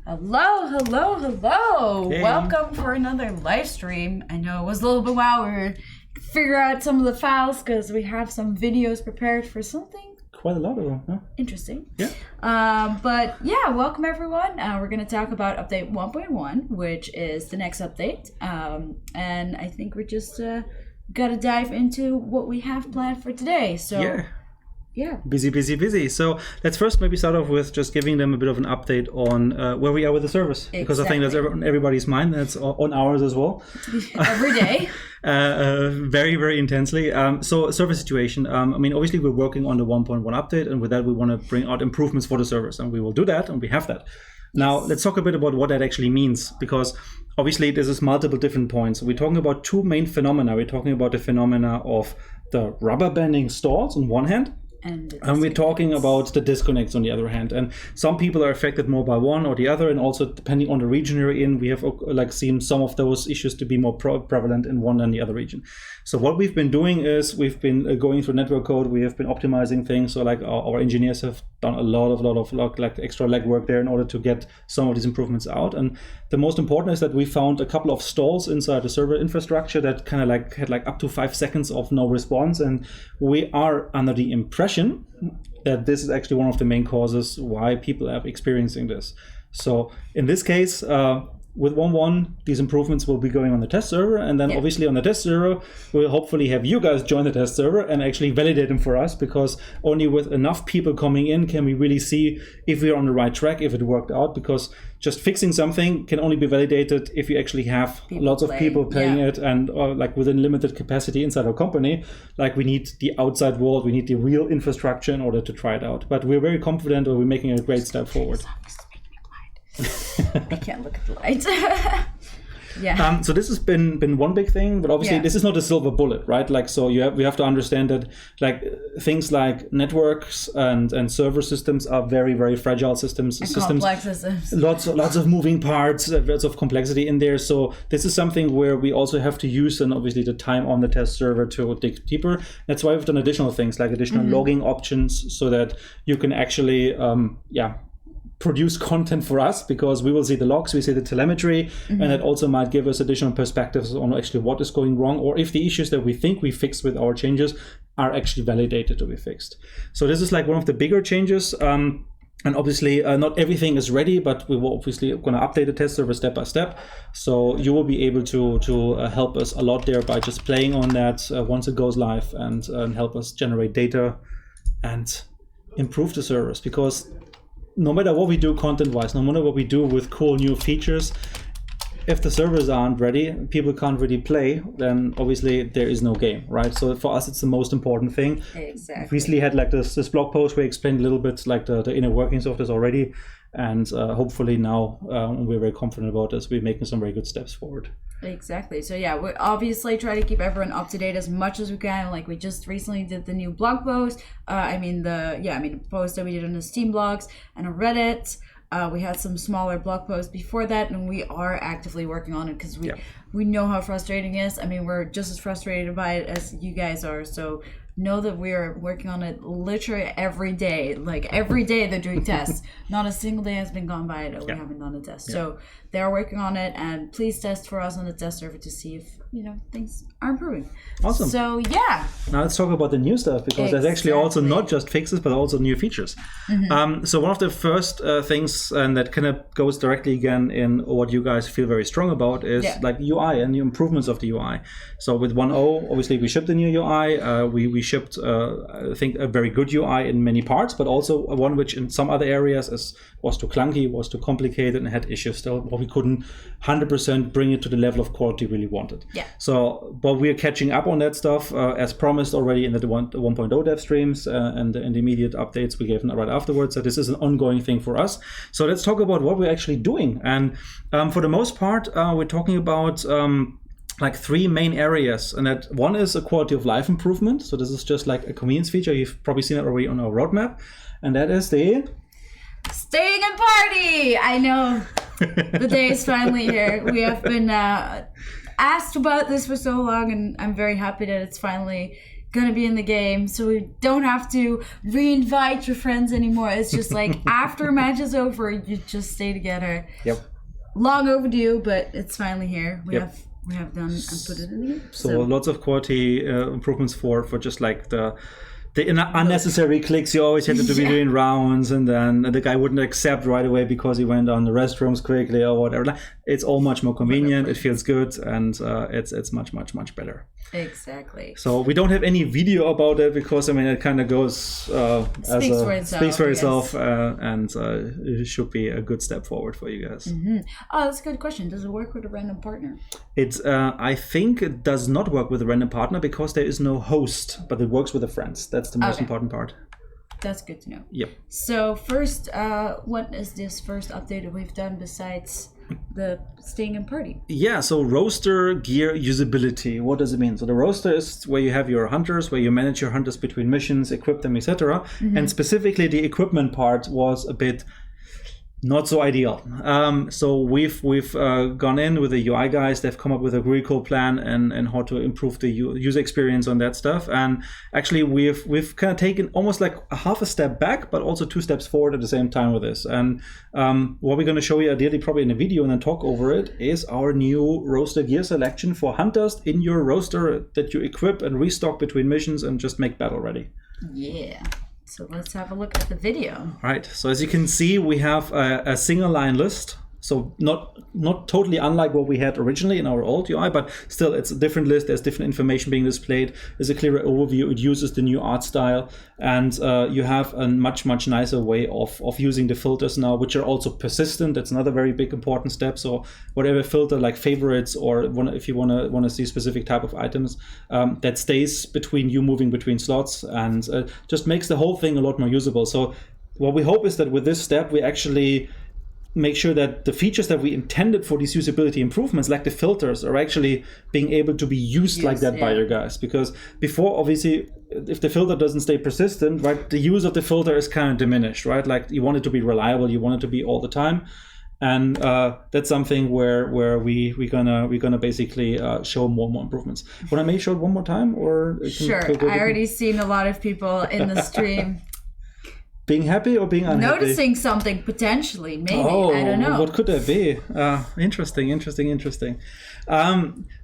Hello, hello, hello. Hey. Welcome for another live stream. I know it was a little bit while we were figure out some of the files because we have some videos prepared for something Quite a lot of them, huh? interesting. Yeah. But yeah, welcome everyone. We're going to talk about update 1.1, which is the next update. And I think we're just got to dive into what we have planned for today. So yeah. Busy. So let's first maybe start off with just giving them a bit of an update on where we are with the service. Because I think that's on everybody's mind. That's on ours as well. Every day. Very, very intensely. So service situation. I mean, obviously we're working on the 1.1 update, and with that we want to bring out improvements for the service, and we will do that, and we have that. Now, let's talk a bit about what that actually means, because obviously this is multiple different points. We're talking about two main phenomena. We're talking about the phenomena of the rubber banding stalls on one hand, and we're talking about the disconnects on the other hand. And some people are affected more by one or the other, and also depending on the region you're in, we have seen some of those issues to be more prevalent in one than the other region. So what we've been doing is we've been going through network code. We have been optimizing things. So like our engineers have done a lot of extra legwork there in order to get some of these improvements out. And the most important is that we found a couple of stalls inside the server infrastructure that kind of had up to 5 seconds of no response. And we are under the impression that this is actually one of the main causes why people are experiencing this. So in this case, with 1.1, these improvements will be going on the test server, and then obviously on the test server, we'll hopefully have you guys join the test server and actually validate them for us, because only with enough people coming in can we really see if we're on the right track, if it worked out, because just fixing something can only be validated if you actually have lots of people playing it, and within limited capacity inside our company. We need the outside world, we need the real infrastructure in order to try it out. But we're very confident that we're making a great step forward. I can't look at the light. Yeah. So this has been one big thing, but obviously this is not a silver bullet, right? We have to understand that things like networks and server systems are very, very fragile systems. And complex systems. Lots of moving parts, lots of complexity in there. So this is something where we also have to use, and obviously the time on the test server to dig deeper. That's why we've done additional things like additional logging options, so that you can actually produce content for us, because we will see the logs, we see the telemetry, and that also might give us additional perspectives on actually what is going wrong, or if the issues that we think we fixed with our changes are actually validated to be fixed. So this is one of the bigger changes. And obviously not everything is ready, but we will obviously going to update the test server step by step. So you will be able to help us a lot there by just playing on that once it goes live, and help us generate data and improve the service. Because no matter what we do content-wise, no matter what we do with cool new features, if the servers aren't ready, people can't really play, then obviously there is no game, right? So for us, it's the most important thing. Exactly. We recently had this blog post where we explained a little bit the inner workings of this already, and hopefully now we're very confident about this. We're making some very good steps forward. Exactly. So yeah, we obviously try to keep everyone up to date as much as we can. We just recently did the new blog post. The post that we did on the Steam blogs and on Reddit. We had some smaller blog posts before that, and we are actively working on it because we know how frustrating it is. I mean, we're just as frustrated by it as you guys are. So know that we are working on it literally every day. Every day they're doing tests. Not a single day has been gone by that we haven't done a test. So they're working on it, and please test for us on the test server to see if things are improving. Awesome. So yeah. Now let's talk about the new stuff, because there's actually also not just fixes, but also new features. So one of the first things, and that kind of goes directly again in what you guys feel very strong about, is UI and new improvements of the UI. So with 1.0, obviously we shipped the new UI. We shipped, I think, a very good UI in many parts, but also one which in some other areas was too clunky, was too complicated, and had issues still. We couldn't 100% bring it to the level of quality we really wanted. But we're catching up on that stuff as promised already in the 1.0 dev streams and the immediate updates we gave right afterwards. So this is an ongoing thing for us. So let's talk about what we're actually doing. And for the most part, we're talking about three main areas, and that one is a quality of life improvement. So this is just a convenience feature. You've probably seen it already on our roadmap, and that is the staying and party. I know the day is finally here. We have been asked about this for so long, and I'm very happy that it's finally gonna be in the game, so we don't have to re-invite your friends anymore. It's just like after match is over, you just stay together. Yep. Long overdue, but it's finally here. We Yep. have done and put it in the game. So lots of quality improvements for just like the unnecessary clicks you always had to be doing rounds, and then the guy wouldn't accept right away because he went on the restrooms quickly or whatever. It's all much more convenient. It feels good, and it's much better. Exactly. So we don't have any video about it because it kind of goes speaks for itself, and it should be a good step forward for you guys. Mm-hmm. Oh, that's a good question. Does it work with a random partner? It's I think it does not work with a random partner because there is no host, but it works with the friends. That's the most important part. That's good to know. Yep. So first, what is this first update that we've done besides the staying in party? Yeah, so roster gear usability. What does it mean? So the roster is where you have your hunters, where you manage your hunters between missions, equip them, etc. And specifically the equipment part was a bit not so ideal. So we've gone in with the UI guys. They've come up with a really cool plan and how to improve the user experience on that stuff. And actually, we've kind of taken almost like a half a step back, but also 2 steps forward at the same time with this. And what we're going to show you ideally probably in a video and then talk over it is our new roster gear selection for hunters in your roster that you equip and restock between missions and just make battle ready. Yeah. So let's have a look at the video. Right. So as you can see, we have a single line list. So not totally unlike what we had originally in our old UI, but still it's a different list. There's different information being displayed. There's a clearer overview. It uses the new art style, and you have a much nicer way of using the filters now, which are also persistent. That's another very big important step. So whatever filter like favorites, or if you want to see specific type of items, that stays between you moving between slots, and just makes the whole thing a lot more usable. So what we hope is that with this step we actually make sure that the features that we intended for these usability improvements, like the filters, are actually being able to be used like that by your guys. Because before, obviously, if the filter doesn't stay persistent, right, the use of the filter is kind of diminished, right? Like you want it to be reliable, you want it to be all the time. And that's something where we're gonna basically show more and more improvements. Want to make sure one more time, or sure? I already seen a lot of people in the stream. Being happy or being unhappy? Noticing something potentially, maybe. I don't know. What could that be? Interesting.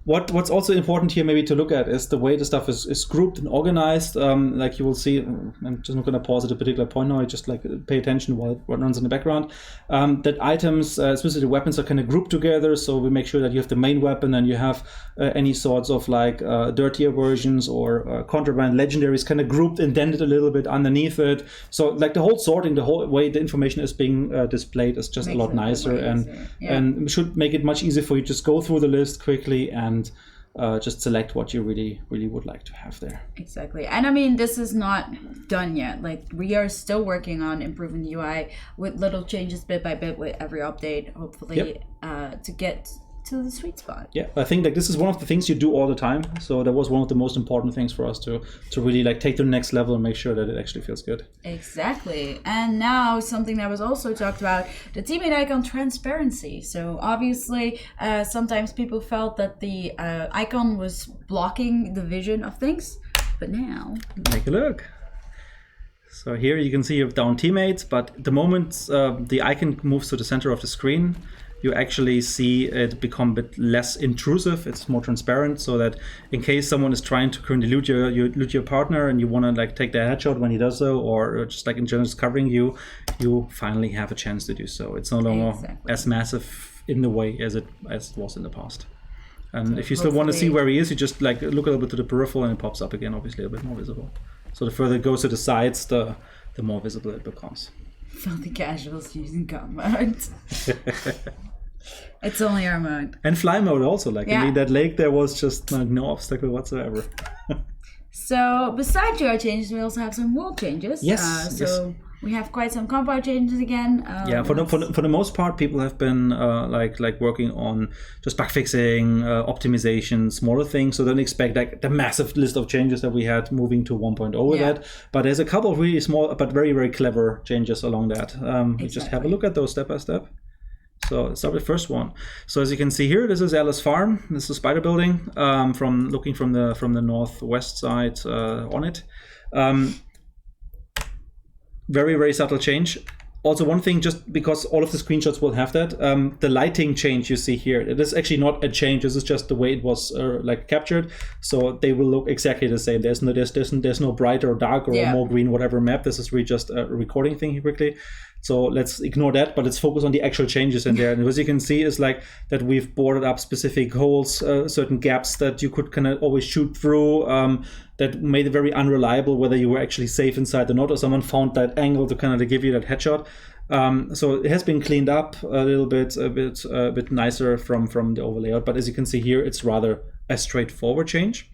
What's also important here maybe to look at is the way the stuff is grouped and organized. Like you will see, I'm just not going to pause at a particular point now. I just like pay attention while it runs in the background. That items, especially weapons, are kind of grouped together. So we make sure that you have the main weapon and you have any sorts of like dirtier versions or contraband legendaries kind of grouped, indented a little bit underneath it. So like the whole sorting, the whole way the information is being displayed is just a lot nicer, and should make it much easier for you to just go through the list quickly and just select what you really would like to have there. Exactly. And I mean, this is not done yet. Like, we are still working on improving the UI with little changes bit by bit with every update, hopefully, to get to the sweet spot. Yeah, I think like this is one of the things you do all the time. So that was one of the most important things for us to really like take to the next level and make sure that it actually feels good. Exactly. And now something that was also talked about, the teammate icon transparency. So obviously sometimes people felt that the icon was blocking the vision of things, but now take a look. So here you can see your down teammates, but the moment the icon moves to the center of the screen, you actually see it become a bit less intrusive. It's more transparent, so that in case someone is trying to currently loot your partner and you want to like take their headshot when he does so, or just like in general just covering you, you finally have a chance to do so. It's no longer as massive in the way as it was in the past. And so if you still want to see where he is, you just like look a little bit to the peripheral and it pops up again, obviously a bit more visible. So the further it goes to the sides, the more visible it becomes. Filthy casuals using gun mode. It's only our mode. And fly mode also. Like I mean, that lake there was just no obstacle whatsoever. So besides UI changes, we also have some world changes. Yes. We have quite some compound changes again. For the most part, people have been like working on just bug fixing, optimization, smaller things. So don't expect like the massive list of changes that we had moving to 1.0 with that. But there's a couple of really small but very, very clever changes along that. We just have a look at those step by step. So let's start with the first one. So as you can see here, this is Alice Farm. This is Spider Building. From looking from the northwest side on it. Very, very subtle change. Also, one thing, just because all of the screenshots will have that, the lighting change you see here, it is actually not a change. This is just the way it was like captured. So they will look exactly the same. There's no brighter or darker or more green, whatever map. This is really just a recording thing here quickly. So let's ignore that, but let's focus on the actual changes in there. And as you can see is like that we've boarded up specific holes, certain gaps that you could kind of always shoot through, that made it very unreliable whether you were actually safe inside or not, or someone found that angle to kind of give you that headshot. So it has been cleaned up a little bit, a bit nicer from the overlayout. But as you can see here, it's rather a straightforward change.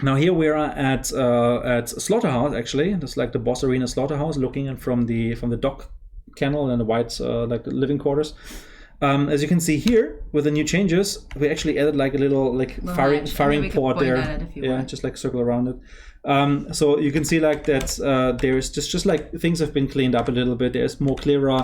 Now here we are at Slaughterhouse, actually. That's like the Boss Arena Slaughterhouse, looking in from the dock kennel and the white like living quarters. As you can see here, with the new changes, we actually added like a little like firing port there. Yeah, just like circle around it. So you can see like that there's just like things have been cleaned up a little bit. There's more clearer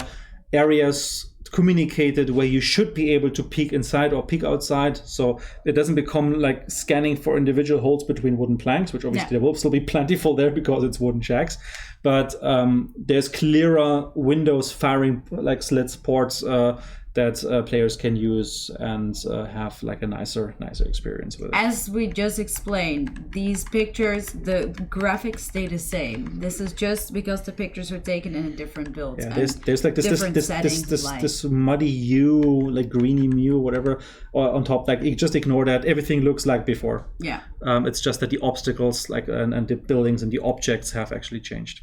areas communicated where you should be able to peek inside or peek outside, so it doesn't become like scanning for individual holes between wooden planks, which obviously there will still be plentiful there because it's wooden shacks, but there's clearer windows firing like slits ports that players can use and have like a nicer experience with it. As we just explained, these pictures, the graphics stay the same. This is just because the pictures were taken in a different build. Yeah, there's like this muddy hue, like greeny hue, whatever, on top. Like just ignore that. Everything looks like before. Yeah. It's just that the obstacles, like and the buildings and the objects have actually changed.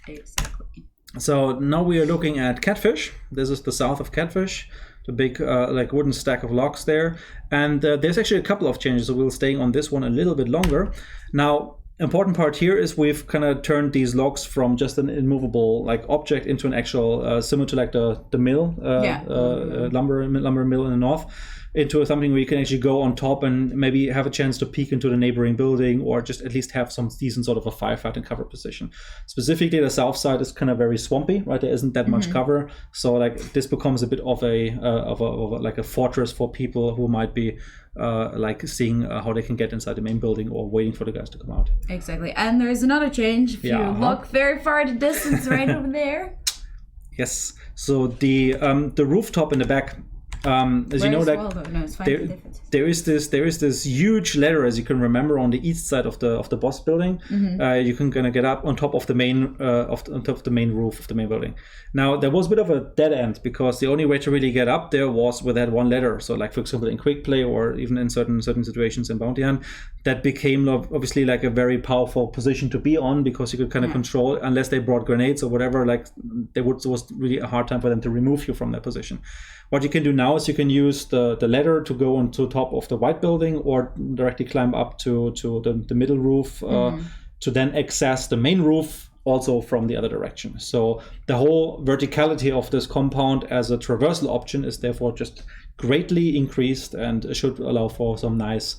Exactly. So now we are looking at Catfish. This is the south of Catfish, the big like wooden stack of logs there. And there's actually a couple of changes, so we'll stay on this one a little bit longer. Now, important part here is we've kind of turned these logs from just an immovable like object into an actual similar to like the mill, lumber mill in the north, into something where you can actually go on top and maybe have a chance to peek into the neighboring building, or just at least have some decent sort of a firefighting cover position. Specifically, the south side is kind of very swampy, right? There isn't that much cover, so like this becomes a bit of a like a fortress for people who might be like seeing how they can get inside the main building or waiting for the guys to come out. Exactly, and there is another change. If you look very far in the distance, right over there. Yes. So the rooftop in the back. As you know, like there is this huge ladder, as you can remember, on the east side of the boss building. You can kind of get up on top of the main on top of the main roof of the main building. Now there was a bit of a dead end because the only way to really get up there was with that one ladder. So like for example in quick play or even in certain situations in Bounty Hunt, that became obviously like a very powerful position to be on because you could kind of control, unless they brought grenades or whatever, like it was really a hard time for them to remove you from that position. What you can do now is you can use the ladder to go onto top of the white building or directly climb up to the middle roof to then access the main roof also from the other direction. So the whole verticality of this compound as a traversal option is therefore just greatly increased and should allow for some nice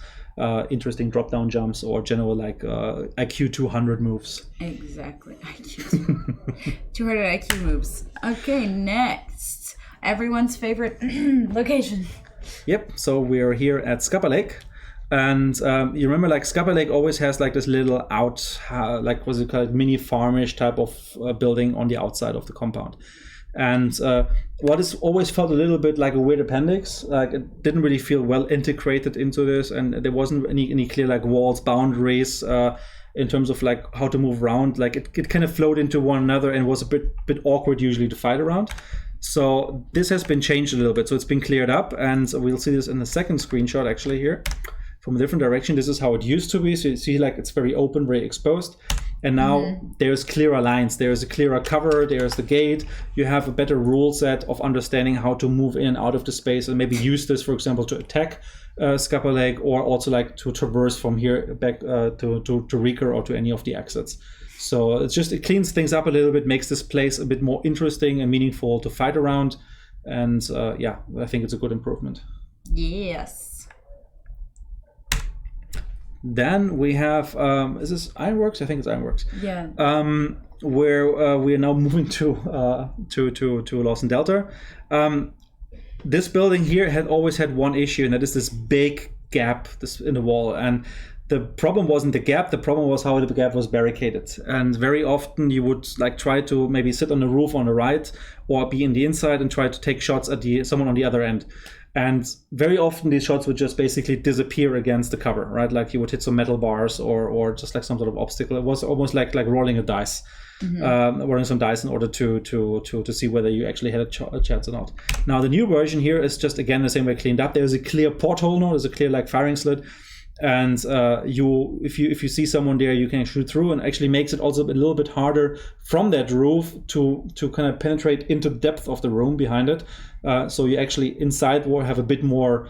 interesting drop-down jumps or general like IQ 200 moves. Exactly. IQ 200 IQ moves. Okay, next. Everyone's favorite location. Yep, so we're here at Scupper Lake. And you remember, like, Scupper Lake always has like this little like what's it called, mini farmish type of building on the outside of the compound. And what is always felt a little bit like a weird appendix, like it didn't really feel well integrated into this, and there wasn't any clear like walls, boundaries in terms of like how to move around. Like it kind of flowed into one another and was a bit awkward usually to fight around. So this has been changed a little bit. So it's been cleared up, and we'll see this in the second screenshot actually here from a different direction. This is how it used to be. So you see like it's very open, very exposed. And now there's clearer lines. There's a clearer cover. There's the gate. You have a better rule set of understanding how to move in and out of the space and maybe use this, for example, to attack Scupper Lake, or also like to traverse from here back to Reeker or to any of the exits. So it cleans things up a little bit, makes this place a bit more interesting and meaningful to fight around. And I think it's a good improvement. Yes. Then we have, is this Ironworks? I think it's Ironworks. Yeah. where we are now moving to Lawson Delta. This building here had always had one issue, and that is this big gap in the wall. And the problem wasn't the gap, the problem was how the gap was barricaded. And very often you would like try to maybe sit on the roof on the right or be in the inside and try to take shots at someone on the other end. And very often these shots would just basically disappear against the cover, right? Like you would hit some metal bars or just like some sort of obstacle. It was almost like rolling a dice. Rolling some dice in order to see whether you actually had a chance or not. Now the new version here is just again the same way cleaned up. There's a clear porthole now. There's a clear like firing slit, and if you see someone there, you can shoot through, and actually makes it also a little bit harder from that roof to kind of penetrate into the depth of the room behind it. So you actually inside will have a bit more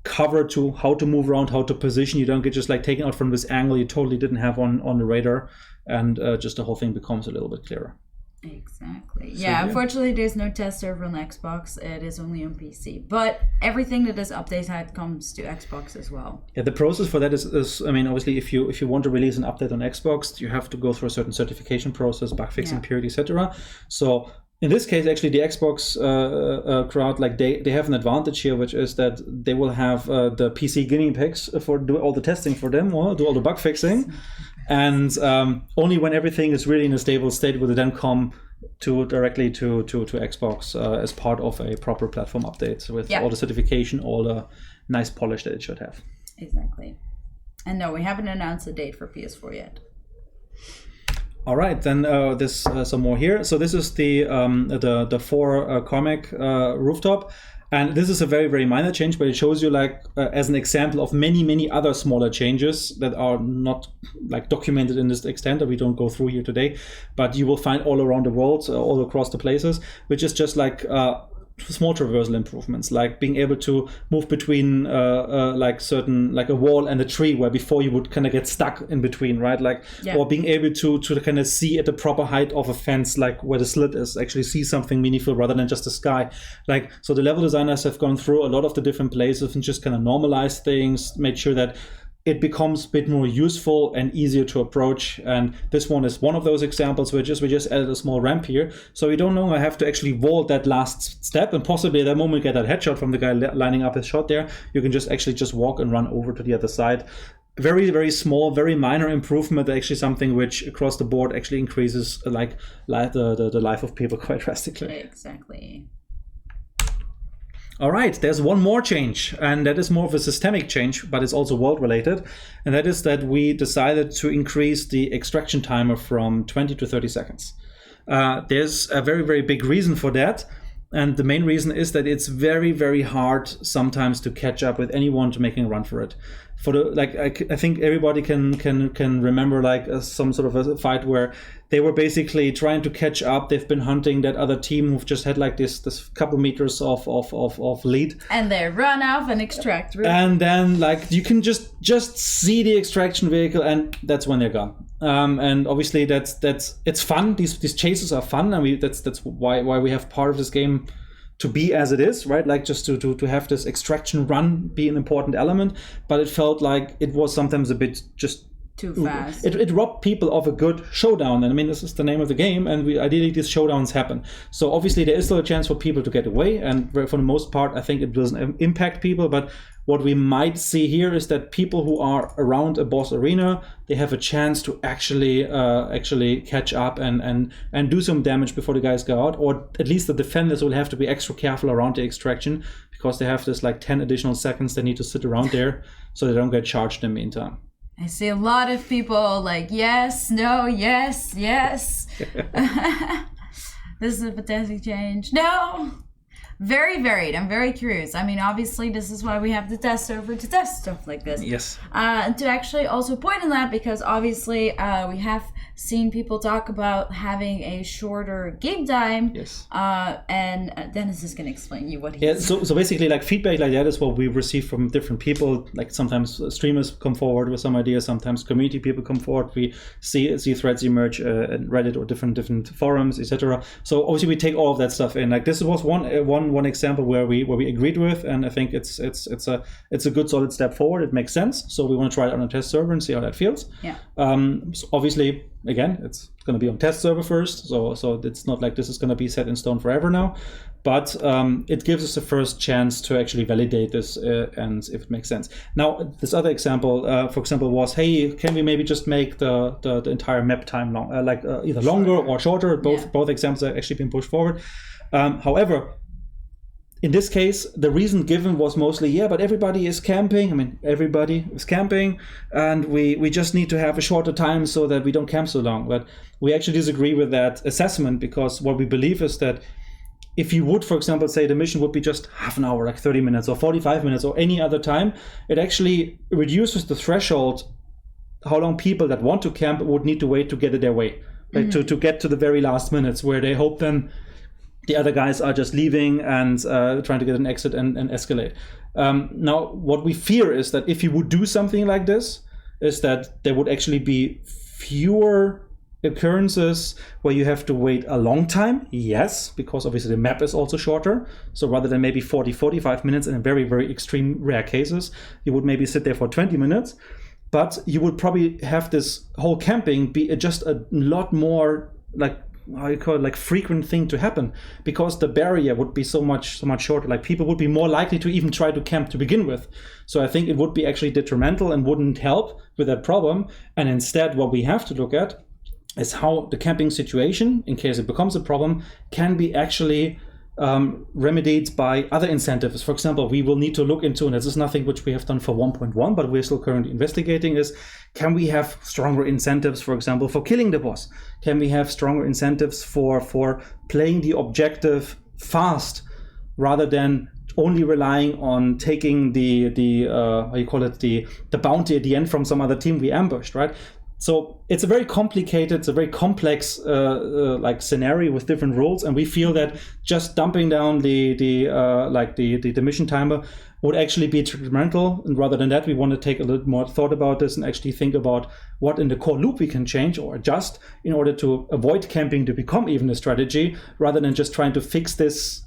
cover to how to move around, how to position. You don't get just like taken out from this angle you totally didn't have on the radar, and just the whole thing becomes a little bit clearer. Exactly. Unfortunately, there's no test server on Xbox. It is only on PC. But everything that this update had comes to Xbox as well. Yeah, the process for that is I mean, obviously, if you want to release an update on Xbox, you have to go through a certain certification process, bug fixing period, etc. So in this case, actually, the Xbox crowd, like they have an advantage here, which is that they will have the PC guinea pigs for do all the testing for them, or do all the bug fixing, and only when everything is really in a stable state will it then come directly to Xbox as part of a proper platform update with all the certification, all the nice polish that it should have. Exactly. And no, we haven't announced a date for PS4 yet. All right, then there's some more here. So this is the 4 comic rooftop, and this is a very, very minor change, but it shows you like as an example of many other smaller changes that are not like documented in this extent that we don't go through here today, but you will find all around the world, all across the places, which is just like small traversal improvements, like being able to move between like certain, like a wall and a tree where before you would kind of get stuck in between, right? Like, or being able to kind of see at the proper height of a fence, like where the slit is, actually see something meaningful rather than just the sky. Like, so the level designers have gone through a lot of the different places and just kind of normalized things, made sure that it becomes a bit more useful and easier to approach. And this one is one of those examples where we just added a small ramp here. So you don't know, I have to actually vault that last step, and possibly at that moment get that headshot from the guy lining up his shot there. You can just walk and run over to the other side. Very, very small, very minor improvement, actually something which across the board actually increases like the life of people quite drastically. Exactly. All right, there's one more change, and that is more of a systemic change, but it's also world related. And that is that we decided to increase the extraction timer from 20 to 30 seconds. There's a very, very big reason for that. And the main reason is that it's very, very hard sometimes to catch up with anyone to making a run for it. For the I think everybody can remember like some sort of a fight where they were basically trying to catch up. They've been hunting that other team who've just had like this couple meters of lead, and they run off and extract. Really. And then like you can just see the extraction vehicle, and that's when they're gone. And obviously that's it's fun. These chases are fun, and that's why we have part of this game to be as it is, right? Like just to have this extraction run be an important element, but it felt like it was sometimes a bit just too fast. It robbed people of a good showdown, and I mean this is the name of the game, and ideally these showdowns happen. So obviously there is still a chance for people to get away, and for the most part I think it doesn't impact people. But what we might see here is that people who are around a boss arena, they have a chance to actually catch up and do some damage before the guys go out, or at least the defenders will have to be extra careful around the extraction, because they have this like 10 additional seconds they need to sit around there so they don't get charged in the meantime. I see a lot of people like, yes, no, yes. This is a fantastic change. No! Very varied. I'm very curious. I mean, obviously, this is why we have the test server to test stuff like this. Yes. And to actually also point on that, because obviously we have seen people talk about having a shorter game time. Yes. And Dennis is going to explain you what he is. So basically, like feedback like that is what we receive from different people. Like sometimes streamers come forward with some ideas, sometimes community people come forward. We see threads emerge in Reddit or different forums, etc. So obviously we take all of that stuff in. Like this was one one example where we agreed with, and I think it's a good solid step forward. It makes sense. So we want to try it on a test server and see how that feels. Yeah. So obviously, again, it's going to be on test server first. So it's not like this is going to be set in stone forever now, but it gives us a first chance to actually validate this and if it makes sense. Now, this other example, for example, was, hey, can we maybe just make the entire map time long, either longer or shorter? Both examples have actually been pushed forward. However, in this case, the reason given was mostly, but everybody is camping. I mean, everybody is camping, and we just need to have a shorter time so that we don't camp so long. But we actually disagree with that assessment, because what we believe is that if you would, for example, say the mission would be just half an hour, like 30 minutes or 45 minutes or any other time, it actually reduces the threshold how long people that want to camp would need to wait to get it their way, like to get to the very last minutes where they hope then the other guys are just leaving and trying to get an exit and escalate. Now, what we fear is that if you would do something like this, is that there would actually be fewer occurrences where you have to wait a long time. Yes, because obviously the map is also shorter. So rather than maybe 45 minutes in very, very extreme rare cases, you would maybe sit there for 20 minutes. But you would probably have this whole camping be just a lot more frequent thing to happen, because the barrier would be so much shorter. Like, people would be more likely to even try to camp to begin with. So I think it would be actually detrimental and wouldn't help with that problem. And instead, what we have to look at is how the camping situation, in case it becomes a problem, can be actually remedied by other incentives. For example, we will need to look into, and this is nothing which we have done for 1.1, but we're still currently investigating, is can we have stronger incentives, for example, for killing the boss? Can we have stronger incentives for playing the objective fast rather than only relying on taking the bounty at the end from some other team we ambushed, right? So it's a very complicated, it's a very complex scenario with different rules, and we feel that just dumping down the mission timer would actually be detrimental. And rather than that, we want to take a little more thought about this and actually think about what in the core loop we can change or adjust in order to avoid camping to become even a strategy, rather than just trying to fix this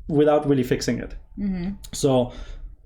without really fixing it. So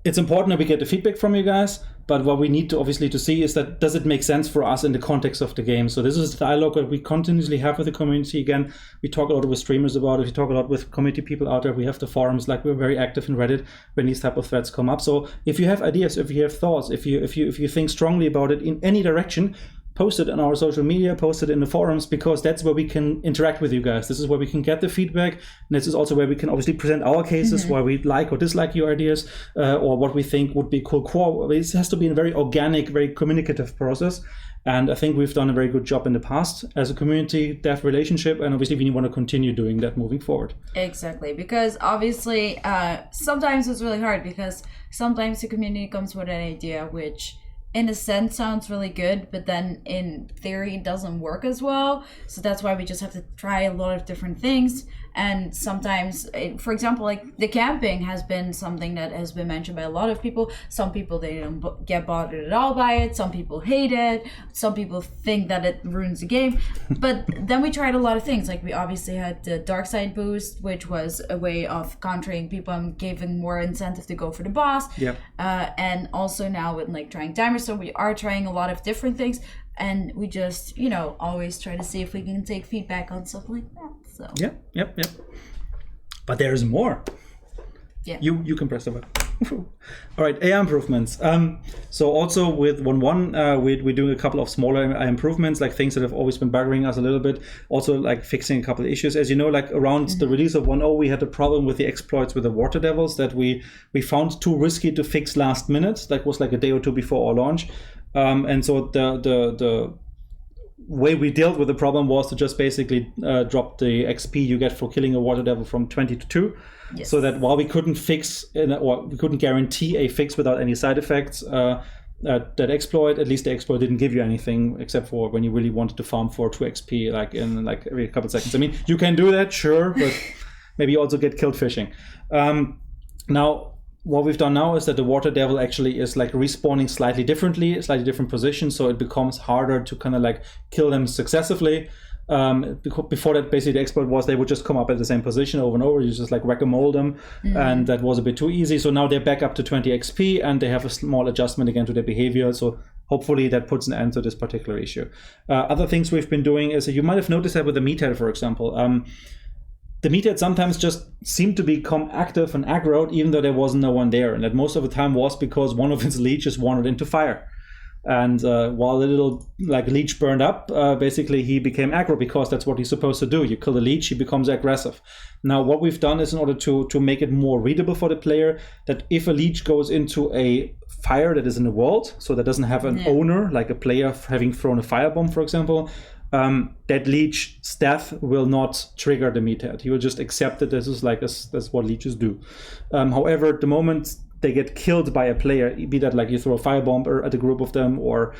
it's important that we get the feedback from you guys, but what we need to obviously to see is that, does it make sense for us in the context of the game? So this is the dialogue that we continuously have with the community. Again, we talk a lot with streamers about it. We talk a lot with community people out there. We have the forums, like we're very active in Reddit when these type of threads come up. So if you have ideas, if you have thoughts, if you think strongly about it in any direction, post it on our social media, post it in the forums, because that's where we can interact with you guys. This is where we can get the feedback. And this is also where we can obviously present our cases, why we like or dislike your ideas, or what we think would be cool core. This has to be a very organic, very communicative process. And I think we've done a very good job in the past as a community dev relationship. And obviously we want to continue doing that moving forward. Exactly. Because obviously sometimes it's really hard, because sometimes the community comes with an idea which in a sense sounds really good, but then in theory it doesn't work as well. So that's why we just have to try a lot of different things. And sometimes, for example, like the camping has been something that has been mentioned by a lot of people. Some people, they don't get bothered at all by it. Some people hate it. Some people think that it ruins the game. But then we tried a lot of things. Like we obviously had the dark side boost, which was a way of countering people and giving more incentive to go for the boss. Yep. And also now with like trying timers. So we are trying a lot of different things. And we just, always try to see if we can take feedback on stuff like that. So Yep. But there is more. Yeah. You can press the button. All right, AI improvements. So also with 1.1, we're doing a couple of smaller AI improvements, like things that have always been bugging us a little bit. Also like fixing a couple of issues. As you know, like around the release of 1.0, we had a problem with the exploits with the water devils that we found too risky to fix last minute. That was like a day or two before our launch. And so the way we dealt with the problem was to just basically drop the XP you get for killing a water devil from 20 to 2. Yes. So that while we couldn't fix or we couldn't guarantee a fix without any side effects, that exploit, at least the exploit didn't give you anything except for when you really wanted to farm for 2 XP like in like every couple of seconds. I mean, you can do that, sure, but maybe you also get killed fishing. Now, what we've done now is that the water devil actually is like respawning slightly different positions, so it becomes harder to kind of like kill them successively. Before that, basically the exploit was they would just come up at the same position over and over. You just like whack-a-mole them, and that was a bit too easy. So now they're back up to 20 XP, and they have a small adjustment again to their behavior. So hopefully that puts an end to this particular issue. Other things we've been doing is, you might have noticed that with the meathead, for example. The meathead sometimes just seemed to become active and aggroed even though there wasn't no one there. And that most of the time was because one of its leeches wandered into fire. And while the little leech burned up, basically he became aggro because that's what he's supposed to do. You kill the leech, he becomes aggressive. Now what we've done is, in order to make it more readable for the player, that if a leech goes into a fire that is in the world, so that doesn't have an owner, like a player having thrown a firebomb, for example, that leech's death will not trigger the meathead. He will just accept that this is that's what leeches do. However, the moment they get killed by a player, be that like you throw a firebomb at a group of them or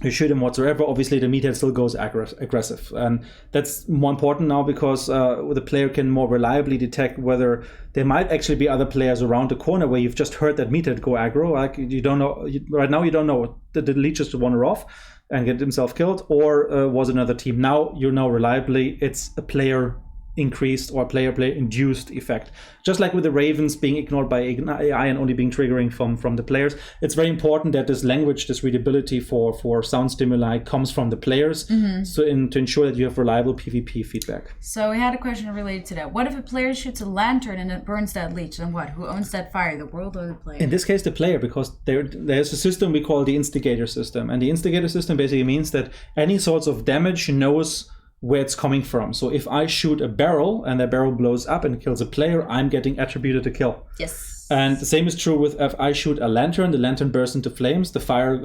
you shoot them whatsoever, obviously the meathead still goes aggressive. And that's more important now because the player can more reliably detect whether there might actually be other players around the corner where you've just heard that meathead go aggro. Like you don't know, right now you don't know that the leech just wander off and get himself killed, or was another team. Now you know reliably it's a player increased or player induced effect. Just like with the ravens being ignored by AI and only being triggering from the players, it's very important that this language, this readability for sound stimuli comes from the players, so to ensure that you have reliable PvP feedback. So we had a question related to that. What if a player shoots a lantern and it burns that leech? Then what? Who owns that fire, the world or the player? In this case, the player, because there's a system we call the instigator system. And the instigator system basically means that any sorts of damage knows where it's coming from. So if I shoot a barrel and that barrel blows up and kills a player, I'm getting attributed a kill. Yes. And the same is true with if I shoot a lantern, the lantern bursts into flames, the fire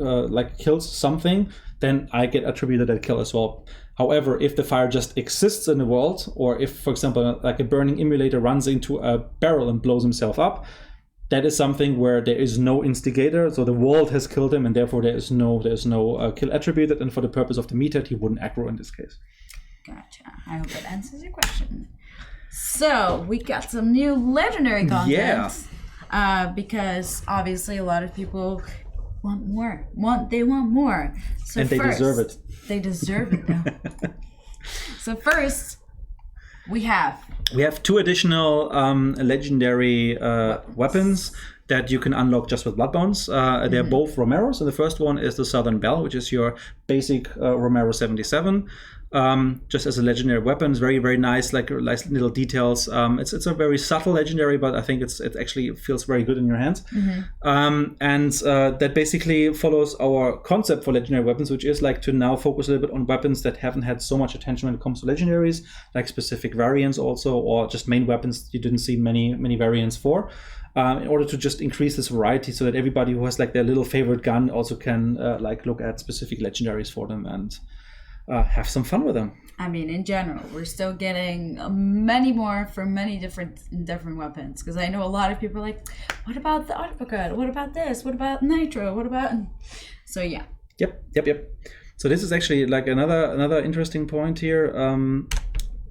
kills something, then I get attributed a kill as well. However, if the fire just exists in the world, or if, for example, like a burning emulator runs into a barrel and blows himself up, that is something where there is no instigator, so the world has killed him, and therefore there's no kill attributed. And for the purpose of the meathead, he wouldn't aggro in this case. Gotcha. I hope that answers your question. So we got some new legendary content. Yeah. Because obviously a lot of people want more. They want more. So and they deserve it. They deserve it though. So first, we have 2 additional legendary weapons that you can unlock just with blood bonds. They're both Romeros, and the first one is the Southern Bell, which is your basic Romero 77. Just as a legendary weapon. It's very, very nice, like nice little details. It's a very subtle legendary, but I think it actually feels very good in your hands. And that basically follows our concept for legendary weapons, which is like to now focus a little bit on weapons that haven't had so much attention when it comes to legendaries, like specific variants also, or just main weapons you didn't see many variants for. In order to just increase this variety so that everybody who has like their little favorite gun also can look at specific legendaries for them and have some fun with them. I mean, in general, we're still getting many more from many different weapons. Because I know a lot of people are like, what about the uppercut? What about this? What about nitro? What about... So, yeah. Yep. So this is actually like another interesting point here.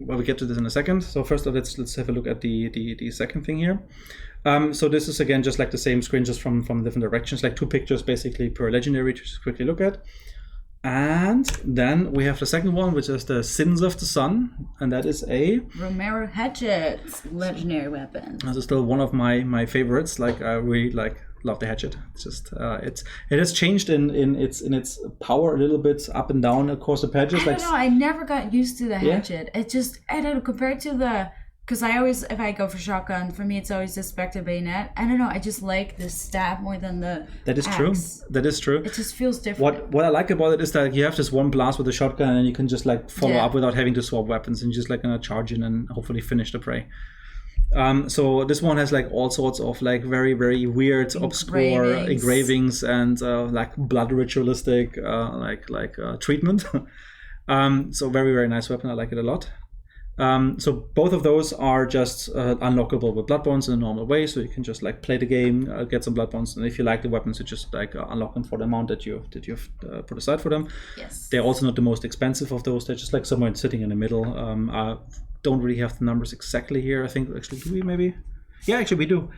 Well, we get to this in a second. So first, let's have a look at the second thing here. So this is, again, just like the same screen, just from different directions, like 2 pictures basically per legendary to just quickly look at. And then we have the second one, which is the Sins of the Sun, and that is a Romero Hatchet legendary weapon. This is still one of my favorites. Like I really love the hatchet. It's just it has changed in its power a little bit up and down across the patches. I don't know. I never got used to the hatchet. It just, I don't know, compared to the. Because I always, if I go for shotgun, for me it's always the Spectre bayonet. I don't know, I just like the stab more than the That is axe. true. That is true. It just feels different. What I like about it is that you have this one blast with the shotgun and you can just like follow up without having to swap weapons and just like gonna charge in and hopefully finish the prey. So this one has like all sorts of like very, very weird, obscure engravings and like blood ritualistic treatment. So very, very nice weapon. I like it a lot. So both of those are just unlockable with blood bonds in a normal way. So you can just like play the game, get some blood bonds, and if you like the weapons, you just like unlock them for the amount that you've put aside for them. Yes. They're also not the most expensive of those. They're just like somewhere sitting in the middle. I don't really have the numbers exactly here. I think actually do we maybe? Yeah, actually we do.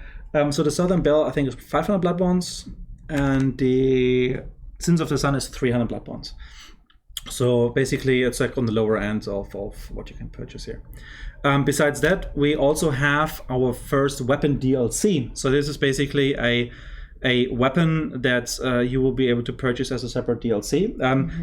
So the Southern Bell I think is 500 blood bonds, and the Sins of the Sun is 300 blood bonds. So basically, it's like on the lower end of what you can purchase here. Besides that, we also have our first weapon DLC. So this is basically a weapon that you will be able to purchase as a separate DLC.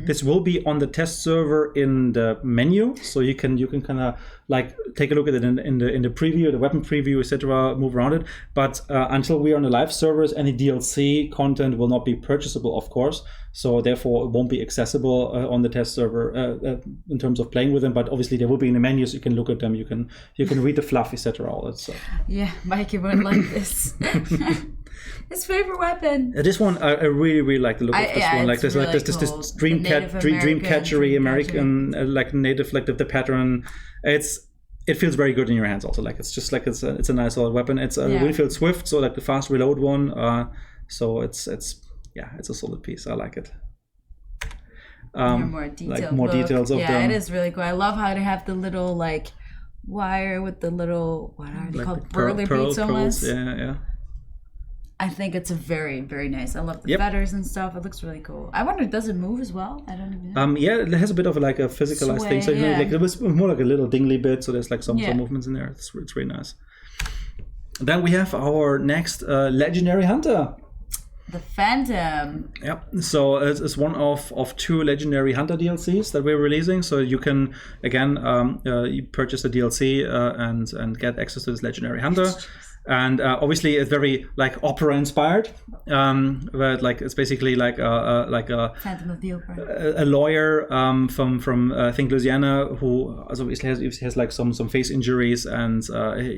This will be on the test server in the menu, so you can kind of like take a look at it in the preview, the weapon preview, etc. Move around it. But until we are on the live servers, any DLC content will not be purchasable, of course. So therefore, it won't be accessible on the test server in terms of playing with them. But obviously, they will be in the menus. You can look at them. You can read the fluff, etc. All that stuff. Yeah, Mikey won't like this. His favorite weapon. This one, I really, really like the look of this one. Like this, really this dreamcatchery American, like native, like the pattern. It feels very good in your hands. Also, like it's just like it's a nice solid weapon. It's a Winfield Swift, so like the fast reload one. So it's a solid piece. I like it. More detailed like more details of them. Yeah, it is really cool. I love how they have the little like wire with the little what are they called? Burly beads almost. Yeah. I think it's a very, very nice. I love the feathers and stuff. It looks really cool. I wonder, does it move as well? I don't even know. Yeah, it has a bit of like a physicalized thing. So like it was more like a little dingly bit. So there's like some movements in there. It's really nice. Then we have our next legendary hunter. The Phantom. Yep. So it's one of two legendary hunter DLCs that we're releasing. So you can again you purchase the DLC and get access to this legendary hunter. And obviously it's very like opera inspired, but like it's basically like a Phantom of the Opera. A lawyer from I think Louisiana who obviously has like some face injuries, and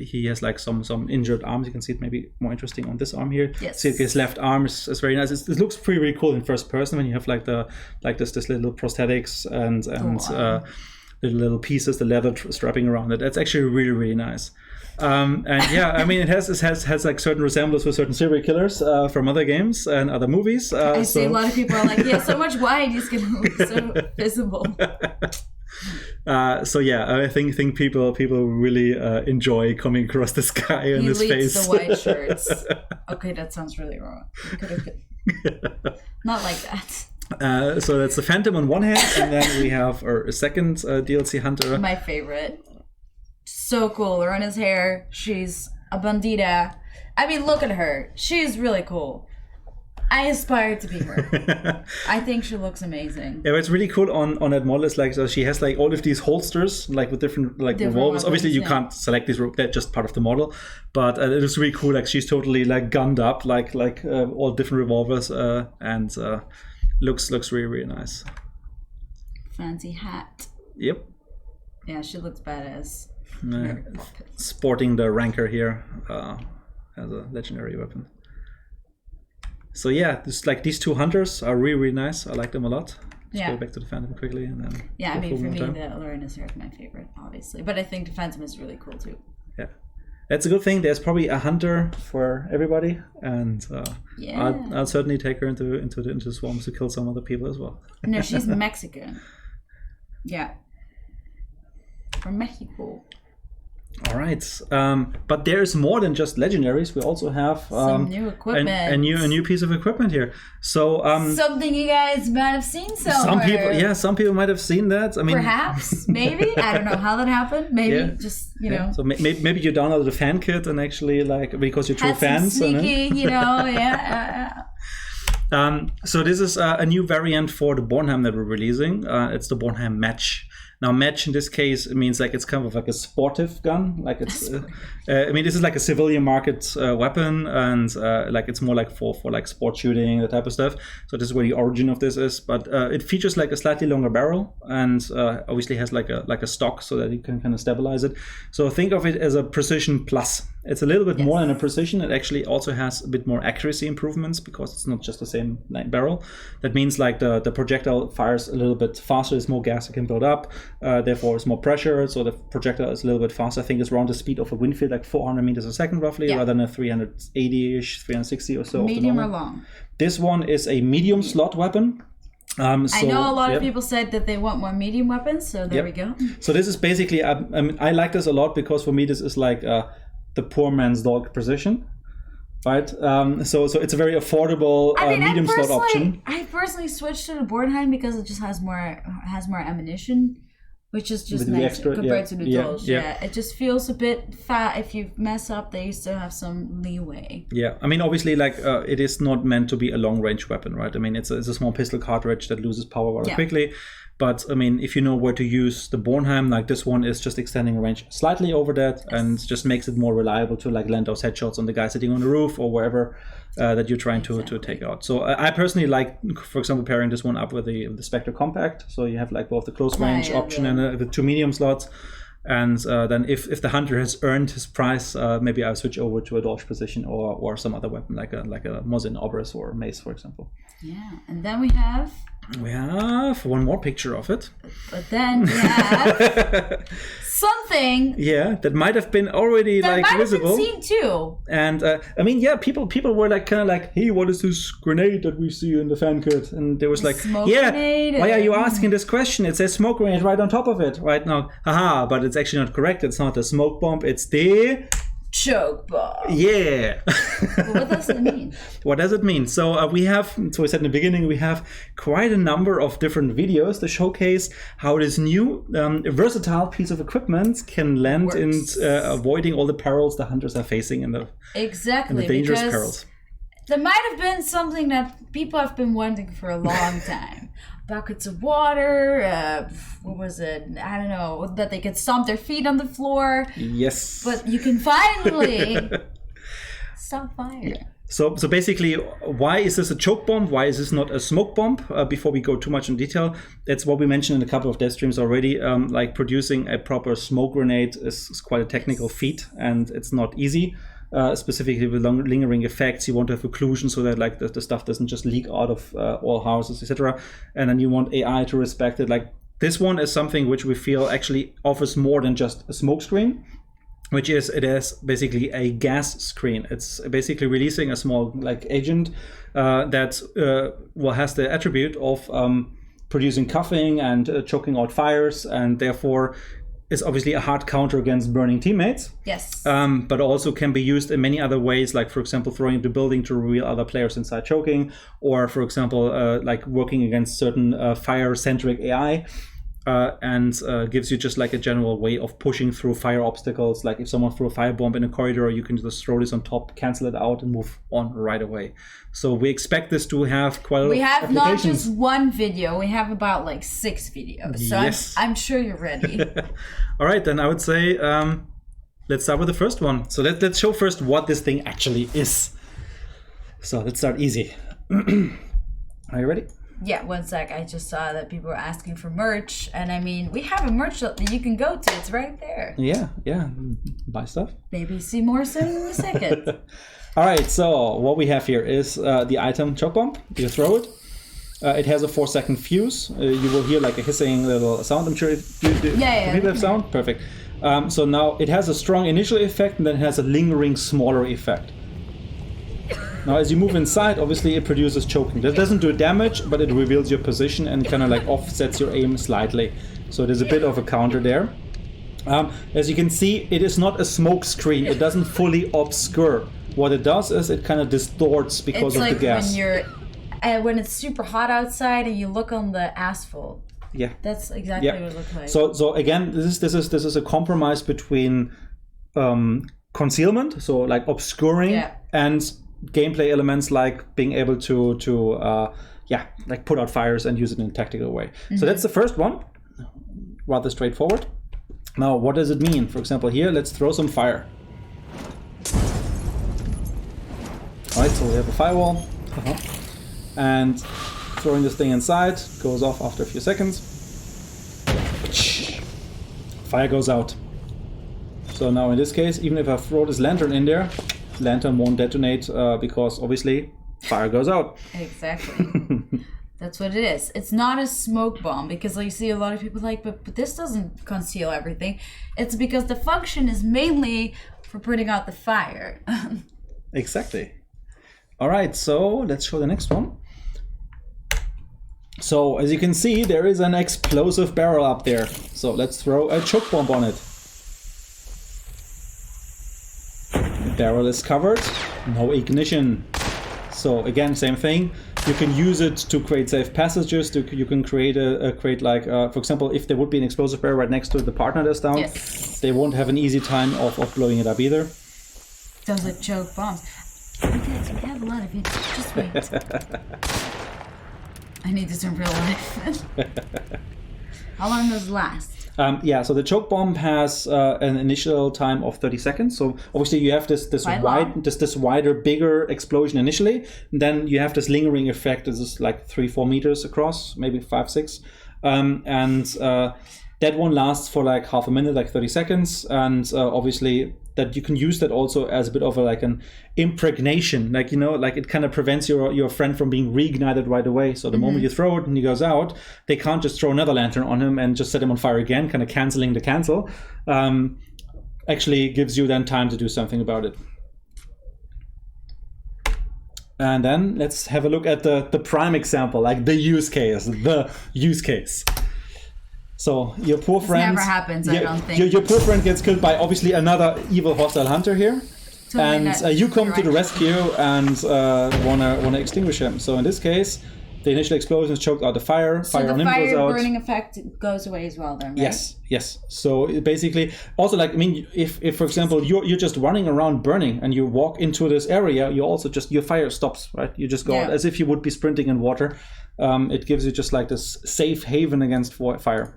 he has like some injured arms. You can see it maybe more interesting on this arm here. Yes. See his left arm is very nice. It looks really cool in first person when you have like this little prosthetics and the little pieces, the leather strapping around it. That's actually really, really nice. And yeah, I mean, it has like certain resemblance with certain serial killers from other games and other movies. I see a lot of people are like, yeah, so much white, he's gonna look so visible. So yeah, I think people really enjoy coming across this guy in his face. He leads the white shirts. Okay, that sounds really wrong. Not like that. So that's the Phantom on one hand, and then we have a second DLC hunter. My favorite. So cool. Lorena's hair. She's a bandita. I mean, look at her. She's really cool. I aspire to be her. I think she looks amazing. Yeah, what's really cool on that model is like, so she has like all of these holsters, like with different revolvers. Obviously, you can't select these; they're just part of the model. But it is really cool. Like she's totally like gunned up, like all different revolvers, and looks really, really nice. Fancy hat. Yep. Yeah, she looks badass. Sporting the rancor here as a legendary weapon. So yeah, these two hunters are really, really nice. I like them a lot. Let's go back to the Phantom quickly and then. Yeah, I mean, for me, the Lorena's hair is my favorite, obviously, but I think the Phantom is really cool too. Yeah, that's a good thing. There's probably a hunter for everybody, and I'll certainly take her into the swarms to kill some other people as well. No, she's Mexican. Yeah, from Mexico. All right, but there's more than just legendaries. We also have some new equipment, a new piece of equipment here. So something you guys might have seen somewhere. Some people might have seen that. I mean, perhaps, maybe I don't know how that happened. Maybe just So maybe you downloaded a fan kit and actually like because you're true fans. Sneaky, So this is a new variant for the Bornheim that we're releasing. It's the Bornheim Match. Now, match in this case, it means like it's kind of like a sportive gun. Like it's, I mean, this is like a civilian market weapon, and like it's more like for like sport shooting, that type of stuff. So this is where the origin of this is. But it features like a slightly longer barrel, and obviously has like a stock so that you can kind of stabilize it. So think of it as a precision plus. It's a little bit more than a precision. It actually also has a bit more accuracy improvements because it's not just the same barrel. That means like the projectile fires a little bit faster. There's more gas it can build up. Therefore, it's more pressure. So the projectile is a little bit faster. I think it's around the speed of a Winfield, like 400 meters a second roughly, rather than a 380-ish, 360 or so. Medium or long? This one is a medium slot weapon. I know a lot of people said that they want more medium weapons, so there we go. So this is basically, I mean, I like this a lot because for me this is like the poor man's dog precision, right? So it's a very affordable medium slot option. I personally switch to the Bornheim because it just has more ammunition, which is just With the nice extra- compared yeah, to the yeah, duels. yeah. Yeah, it just feels a bit fat. If you mess up, they still have some leeway. Yeah, I mean, obviously, like it is not meant to be a long-range weapon, right? I mean, it's a small pistol cartridge that loses power rather Yeah. quickly. But I mean, if you know where to use the Bornheim, like this one is just extending range slightly over that, and just makes it more reliable to like land those headshots on the guy sitting on the roof or wherever that you're trying to take out. So I personally like, for example, pairing this one up with the Spectre Compact. So you have like both the close range option and the 2 medium slots. And then if the hunter has earned his price, maybe I'll switch over to a dodge position or some other weapon like a Mosin Obris or Mace, for example. Yeah, and then we have one more picture of it. But then we have something Yeah, that might have been already that like might visible. have been seen too. And I mean, yeah, people were like kind of like, hey, what is this grenade that we see in the fan kit? And there was like, smoke yeah, grenade why are you and- asking this question? It says smoke grenade right on top of it right now. Haha, but it's actually not correct. It's not a smoke bomb. It's the Choke bomb. yeah. What does it mean? What does it mean? So we said in the beginning, we have quite a number of different videos to showcase how this new versatile piece of equipment can lend in Works. avoiding all the perils the hunters are facing in the Exactly. dangerous because perils. there might have been something that people have been wanting for a long time. Buckets of water, what was it? I don't know, that they could stomp their feet on the floor. Yes. But you can finally stop fire. So basically, why is this a choke bomb? Why is this not a smoke bomb? Before we go too much in detail, that's what we mentioned in a couple of dev streams already. Like producing a proper smoke grenade is quite a technical feat, and it's not easy. Specifically with lingering effects, you want to have occlusion so that like the stuff doesn't just leak out of all houses, etc. And then you want AI to respect it. Like this one is something which we feel actually offers more than just a smoke screen, which is it is basically a gas screen. It's basically releasing a small like agent that has the attribute of producing coughing and choking out fires, and therefore is obviously a hard counter against burning teammates. Yes. But also can be used in many other ways, like for example throwing into building to reveal other players inside choking, or for example like working against certain fire-centric AI. And gives you just like a general way of pushing through fire obstacles. Like if someone threw a firebomb in a corridor, you can just throw this on top, cancel it out, and move on right away. So we expect this to have quite a lot We of have not applications. just one video, we have about like 6 videos. So Yes. I'm sure you're ready. All right, then I would say let's start with the first one. So let's show first what this thing actually is. So let's start easy. Are you ready? Yeah, one sec. I just saw that people were asking for merch. And I mean, we have a merch shop that you can go to. It's right there. Yeah. Buy stuff. Maybe see more soon in a second. All right, so what we have here is the item choke bomb. You throw it. It has a 4-second fuse. You will hear like a hissing little sound. I'm sure you hear that sound. Perfect. So now it has a strong initial effect, and then it has a lingering smaller effect. Now, as you move inside, obviously it produces choking. That doesn't do damage, but it reveals your position and kind of like offsets your aim slightly. So there's a bit of a counter there. As you can see, it is not a smoke screen. It doesn't fully obscure. What it does is it kind of distorts because It's of the gas. when it's super hot outside and you look on the asphalt. Yeah. That's exactly what it looks like. So again, this is a compromise between concealment, so like obscuring, and gameplay elements like being able to like put out fires and use it in a tactical way. So that's the first one, rather straightforward. Now, what does it mean? For example, here, let's throw some fire. All right, so we have a firewall, and throwing this thing inside goes off after a few seconds. Fire goes out. So now in this case, even if I throw this lantern in there, lantern won't detonate because obviously fire goes out. Exactly. That's what it is. It's not a smoke bomb because you see a lot of people like, but this doesn't conceal everything. It's because the function is mainly for putting out the fire. Exactly. All right, so let's show the next one. So as you can see, there is an explosive barrel up there. So let's throw a choke bomb on it. The barrel is covered, no ignition. So again, same thing. You can use it to create safe passages. You can create for example, if there would be an explosive barrier right next to the partner that's down, Yes. they won't have an easy time of blowing it up either. Does it choke bombs? We have a lot of it. Just wait. I need this in real life. How long does it last? So the choke bomb has an initial time of 30 seconds. So obviously you have this wider, bigger explosion initially. And then you have this lingering effect. This is like 3-4 meters across, maybe 5-6, that one lasts for like half a minute, like 30 seconds. And obviously that you can use that also as a bit of an impregnation, like it kind of prevents your friend from being reignited right away. So the moment you throw it and he goes out, they can't just throw another lantern on him and just set him on fire again, kind of canceling the cancel. Actually gives you then time to do something about it. And then let's have a look at the prime example, like the use case. So your poor friend. Never happens, I don't think. Your poor friend gets killed by obviously another evil hostile hunter here, totally, and you come to the rescue and wanna extinguish him. So in this case, the initial explosion has choked out the fire. So fire the on him goes out. burning effect goes away as well, then, right? Yes. So basically, also if for example you're just running around burning and you walk into this area, you also your fire stops, right? You just go out as if you would be sprinting in water. It gives you just like this safe haven against fire.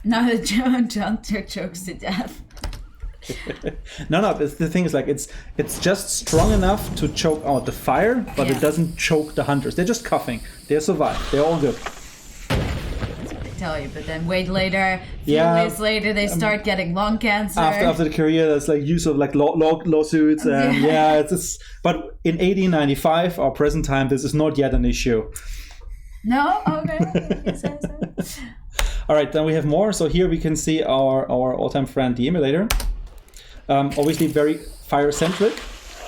Now that John Hunter chokes to death. No. The thing is, like, it's just strong enough to choke out the fire, but it doesn't choke the hunters. They're just coughing. They survive. They're all good. That's what they tell you. But then wait later, few days later, they start getting lung cancer. After the career, there's like use of like lawsuits and it's. But in 1895, our present time, this is not yet an issue. No? Okay. So. All right, then we have more. So here we can see our all-time friend, the emulator. Obviously very fire-centric.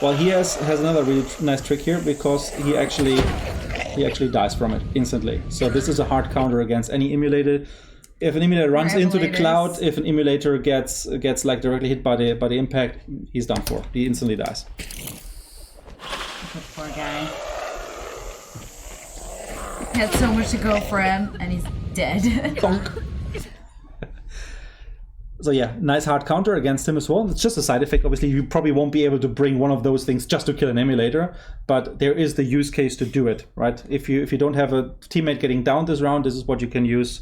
Well, he has another really nice trick here because he actually dies from it instantly. So this is a hard counter against any emulator. If an emulator runs into the cloud, if an emulator gets like directly hit by the impact, he's done for. He instantly dies. Poor guy. He had so much to go for him, and he's dead. So yeah, nice hard counter against him as well. It's just a side effect. Obviously, you probably won't be able to bring one of those things just to kill an emulator, but there is the use case to do it, right? If you don't have a teammate getting down this round, this is what you can use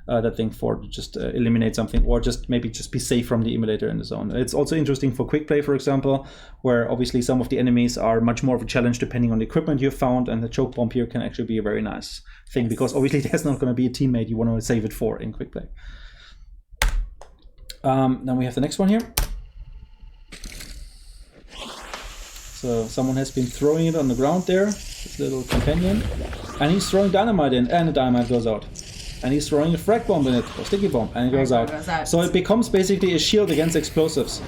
that thing for, to just eliminate something, or just maybe just be safe from the emulator in the zone. It's also interesting for quick play, for example, where obviously some of the enemies are much more of a challenge depending on the equipment you've found, and the choke bomb here can actually be a very nice thing, because obviously there's not going to be a teammate you want to save it for in quick play. Then we have the next one here. So someone has been throwing it on the ground there, this little companion, and he's throwing dynamite in, and the dynamite goes out. And he's throwing a frag bomb in it, or sticky bomb, and it goes out. So it becomes basically a shield against explosives.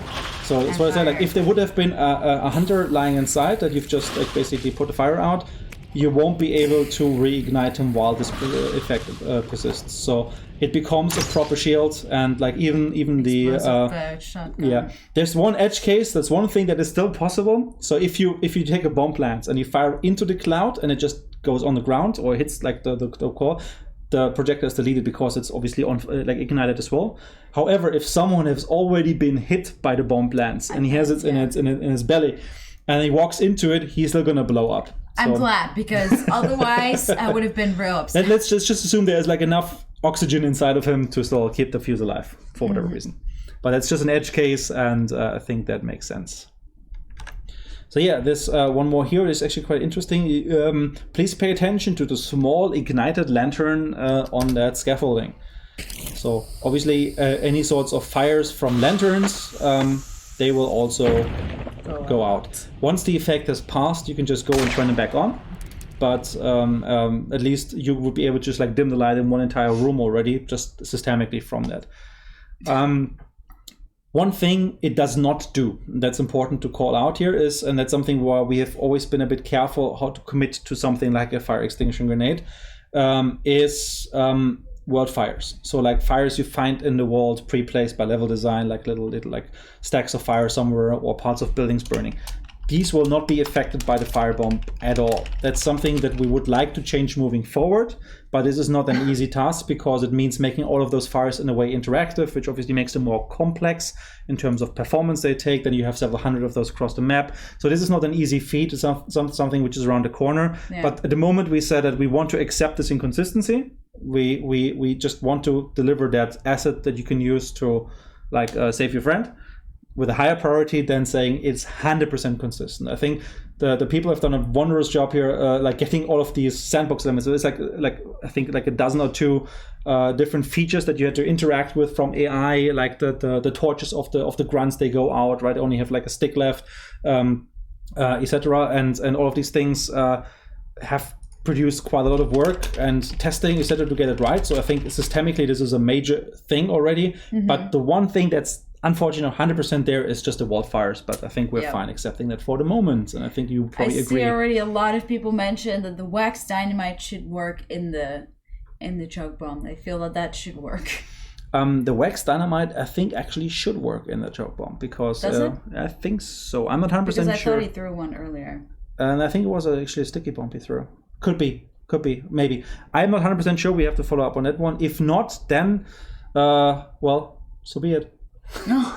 So that's what I said, like if there would have been a hunter lying inside that you've just like basically put the fire out, you won't be able to reignite him while this effect persists. So it becomes a proper shield, and like even the there's one edge case. That's one thing that is still possible. So if you take a bomb plant and you fire into the cloud and it just goes on the ground or hits like the core, the projector is deleted because it's obviously on like ignited as well. However, if someone has already been hit by the bomb plants and he has it in his belly, and he walks into it, he's still gonna blow up. I'm glad, because otherwise I would have been real upset. Let's just assume there's like enough oxygen inside of him to still keep the fuse alive for whatever reason. But it's just an edge case, and I think that makes sense. So yeah, this one more here is actually quite interesting. Please pay attention to the small ignited lantern on that scaffolding. So obviously any sorts of fires from lanterns, they will also go out. Once the effect has passed, you can just go and turn them back on. But at least you would be able to just like dim the light in one entire room already, just systemically from that. One thing it does not do, that's important to call out here, is, and that's something where we have always been a bit careful how to commit to something like a fire extinguishing grenade, is world fires. So like fires you find in the world pre-placed by level design, like little like stacks of fire somewhere or parts of buildings burning. these will not be affected by the firebomb at all. That's something that we would like to change moving forward, but this is not an easy task because it means making all of those fires in a way interactive, which obviously makes them more complex in terms of performance they take. Then you have several hundred of those across the map. So this is not an easy feat. It's something which is around the corner. Yeah. But at the moment we said that we want to accept this inconsistency. We just want to deliver that asset that you can use to like save your friend, with a higher priority than saying it's 100% consistent. I think the people have done a wondrous job here, like getting all of these sandbox elements. So it's like I think like a dozen or two different features that you had to interact with from AI, like the torches of the grunts, they go out, right? They only have like a stick left, etc. And all of these things have produced quite a lot of work and testing, etc., to get it right. So I think systemically this is a major thing already. Mm-hmm. But the one thing that's unfortunately 100% there is just the wildfires, but I think we're fine accepting that for the moment, and I think you probably agree. I see already a lot of people mention that the wax dynamite should work in the choke bomb. I feel that should work. The wax dynamite I think actually should work in the choke bomb because does it? I think so. I'm not 100% sure. Because I thought he threw one earlier. And I think it was actually a sticky bomb he threw. Could be, maybe. I'm not 100% sure. We have to follow up on that one. If not, then well, so be it. No.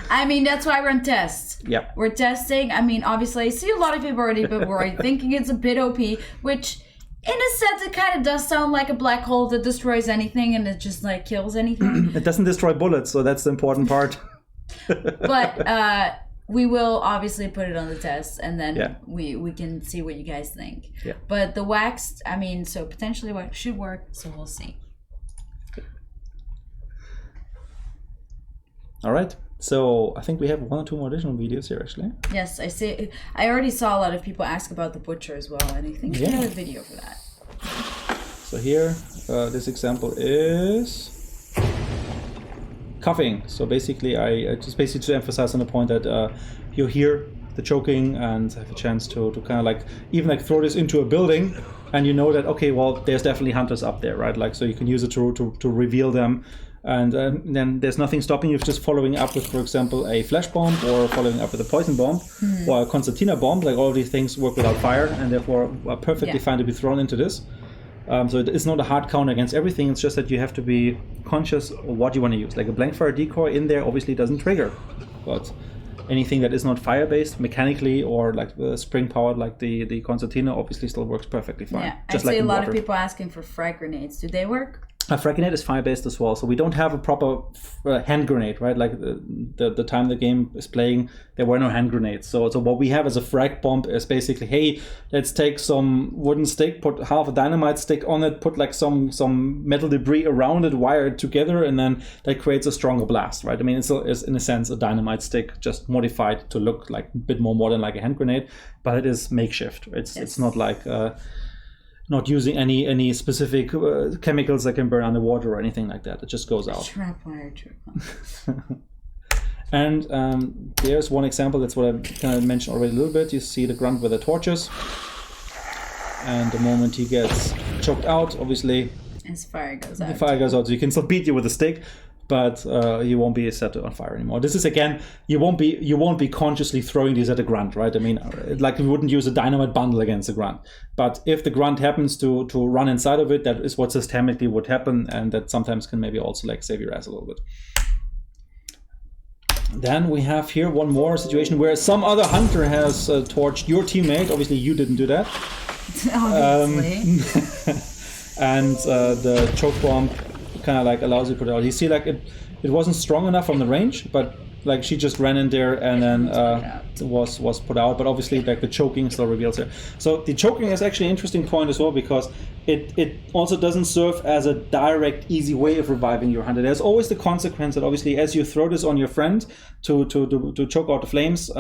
I mean, that's why we're on tests. Yeah. We're testing. I mean, obviously, I see a lot of people already been worried, thinking it's a bit OP, which in a sense, it kind of does sound like a black hole that destroys anything and it just like kills anything. It doesn't destroy bullets, so that's the important part. But we will obviously put it on the test and then we can see what you guys think. Yeah. But the wax, I mean, so potentially wax should work, so we'll see. All right, so I think we have one or two more additional videos here, actually. Yes, I see. I already saw a lot of people ask about the butcher as well, and I think we have a video for that. So here, this example is cuffing. So basically, I just to emphasize on the point that you hear the choking and have a chance to kind of like even like throw this into a building, and you know that okay, well, there's definitely hunters up there, right? Like so you can use it to reveal them. And then there's nothing stopping you just following up with, for example, a flash bomb or following up with a poison bomb or a concertina bomb. Like all of these things work without fire and therefore are perfectly fine to be thrown into this. So it's not a hard counter against everything. It's just that you have to be conscious of what you want to use. Like a blank fire decoy in there obviously doesn't trigger, but anything that is not fire-based mechanically or like spring-powered like the concertina obviously still works perfectly fine. Yeah, I see a lot of people asking for frag grenades. Do they work? A frag grenade is fire-based as well, so we don't have a proper hand grenade, right? Like the time the game is playing, there were no hand grenades. So what we have as a frag bomb is basically, hey, let's take some wooden stick, put half a dynamite stick on it, put like some metal debris around it, wire it together, and then that creates a stronger blast, right? I mean, it's in a sense a dynamite stick, just modified to look like a bit more modern, like a hand grenade, but it is makeshift. It's not like not using any specific chemicals that can burn underwater or anything like that. It just goes out. Trap wire. And there's one example. That's what I kind of mentioned already a little bit. You see the grunt with the torches. And the moment he gets choked out, obviously... his fire goes out. The fire goes out. So you can still beat you with a stick, but you won't be set on fire anymore. This is again, you won't be consciously throwing these at a grunt, right? I mean, like we wouldn't use a dynamite bundle against a grunt. But if the grunt happens to run inside of it, that is what systemically would happen, and that sometimes can maybe also like save your ass a little bit. Then we have here one more situation where some other hunter has torched your teammate. Obviously, you didn't do that. Obviously. And the choke bomb kind of like allows you to put it out. You see, like it wasn't strong enough from the range, but like she just ran in there and then was put out. But obviously, like the choking still reveals her. So the choking is actually an interesting point as well because it also doesn't serve as a direct, easy way of reviving your hunter. There's always the consequence that obviously, as you throw this on your friend to choke out the flames.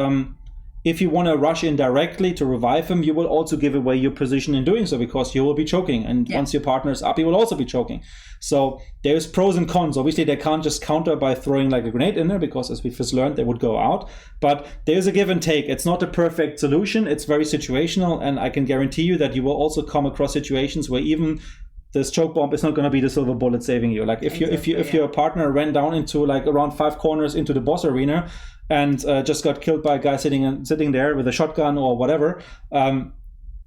If you want to rush in directly to revive him, you will also give away your position in doing so because you will be choking. And once your partner is up, he will also be choking. So there's pros and cons. Obviously, they can't just counter by throwing like a grenade in there because as we first learned, they would go out. But there's a give and take. It's not a perfect solution. It's very situational. And I can guarantee you that you will also come across situations where even this choke bomb is not going to be the silver bullet saving you. Like if your partner ran down into like around 5 corners into the boss arena and just got killed by a guy sitting there with a shotgun or whatever,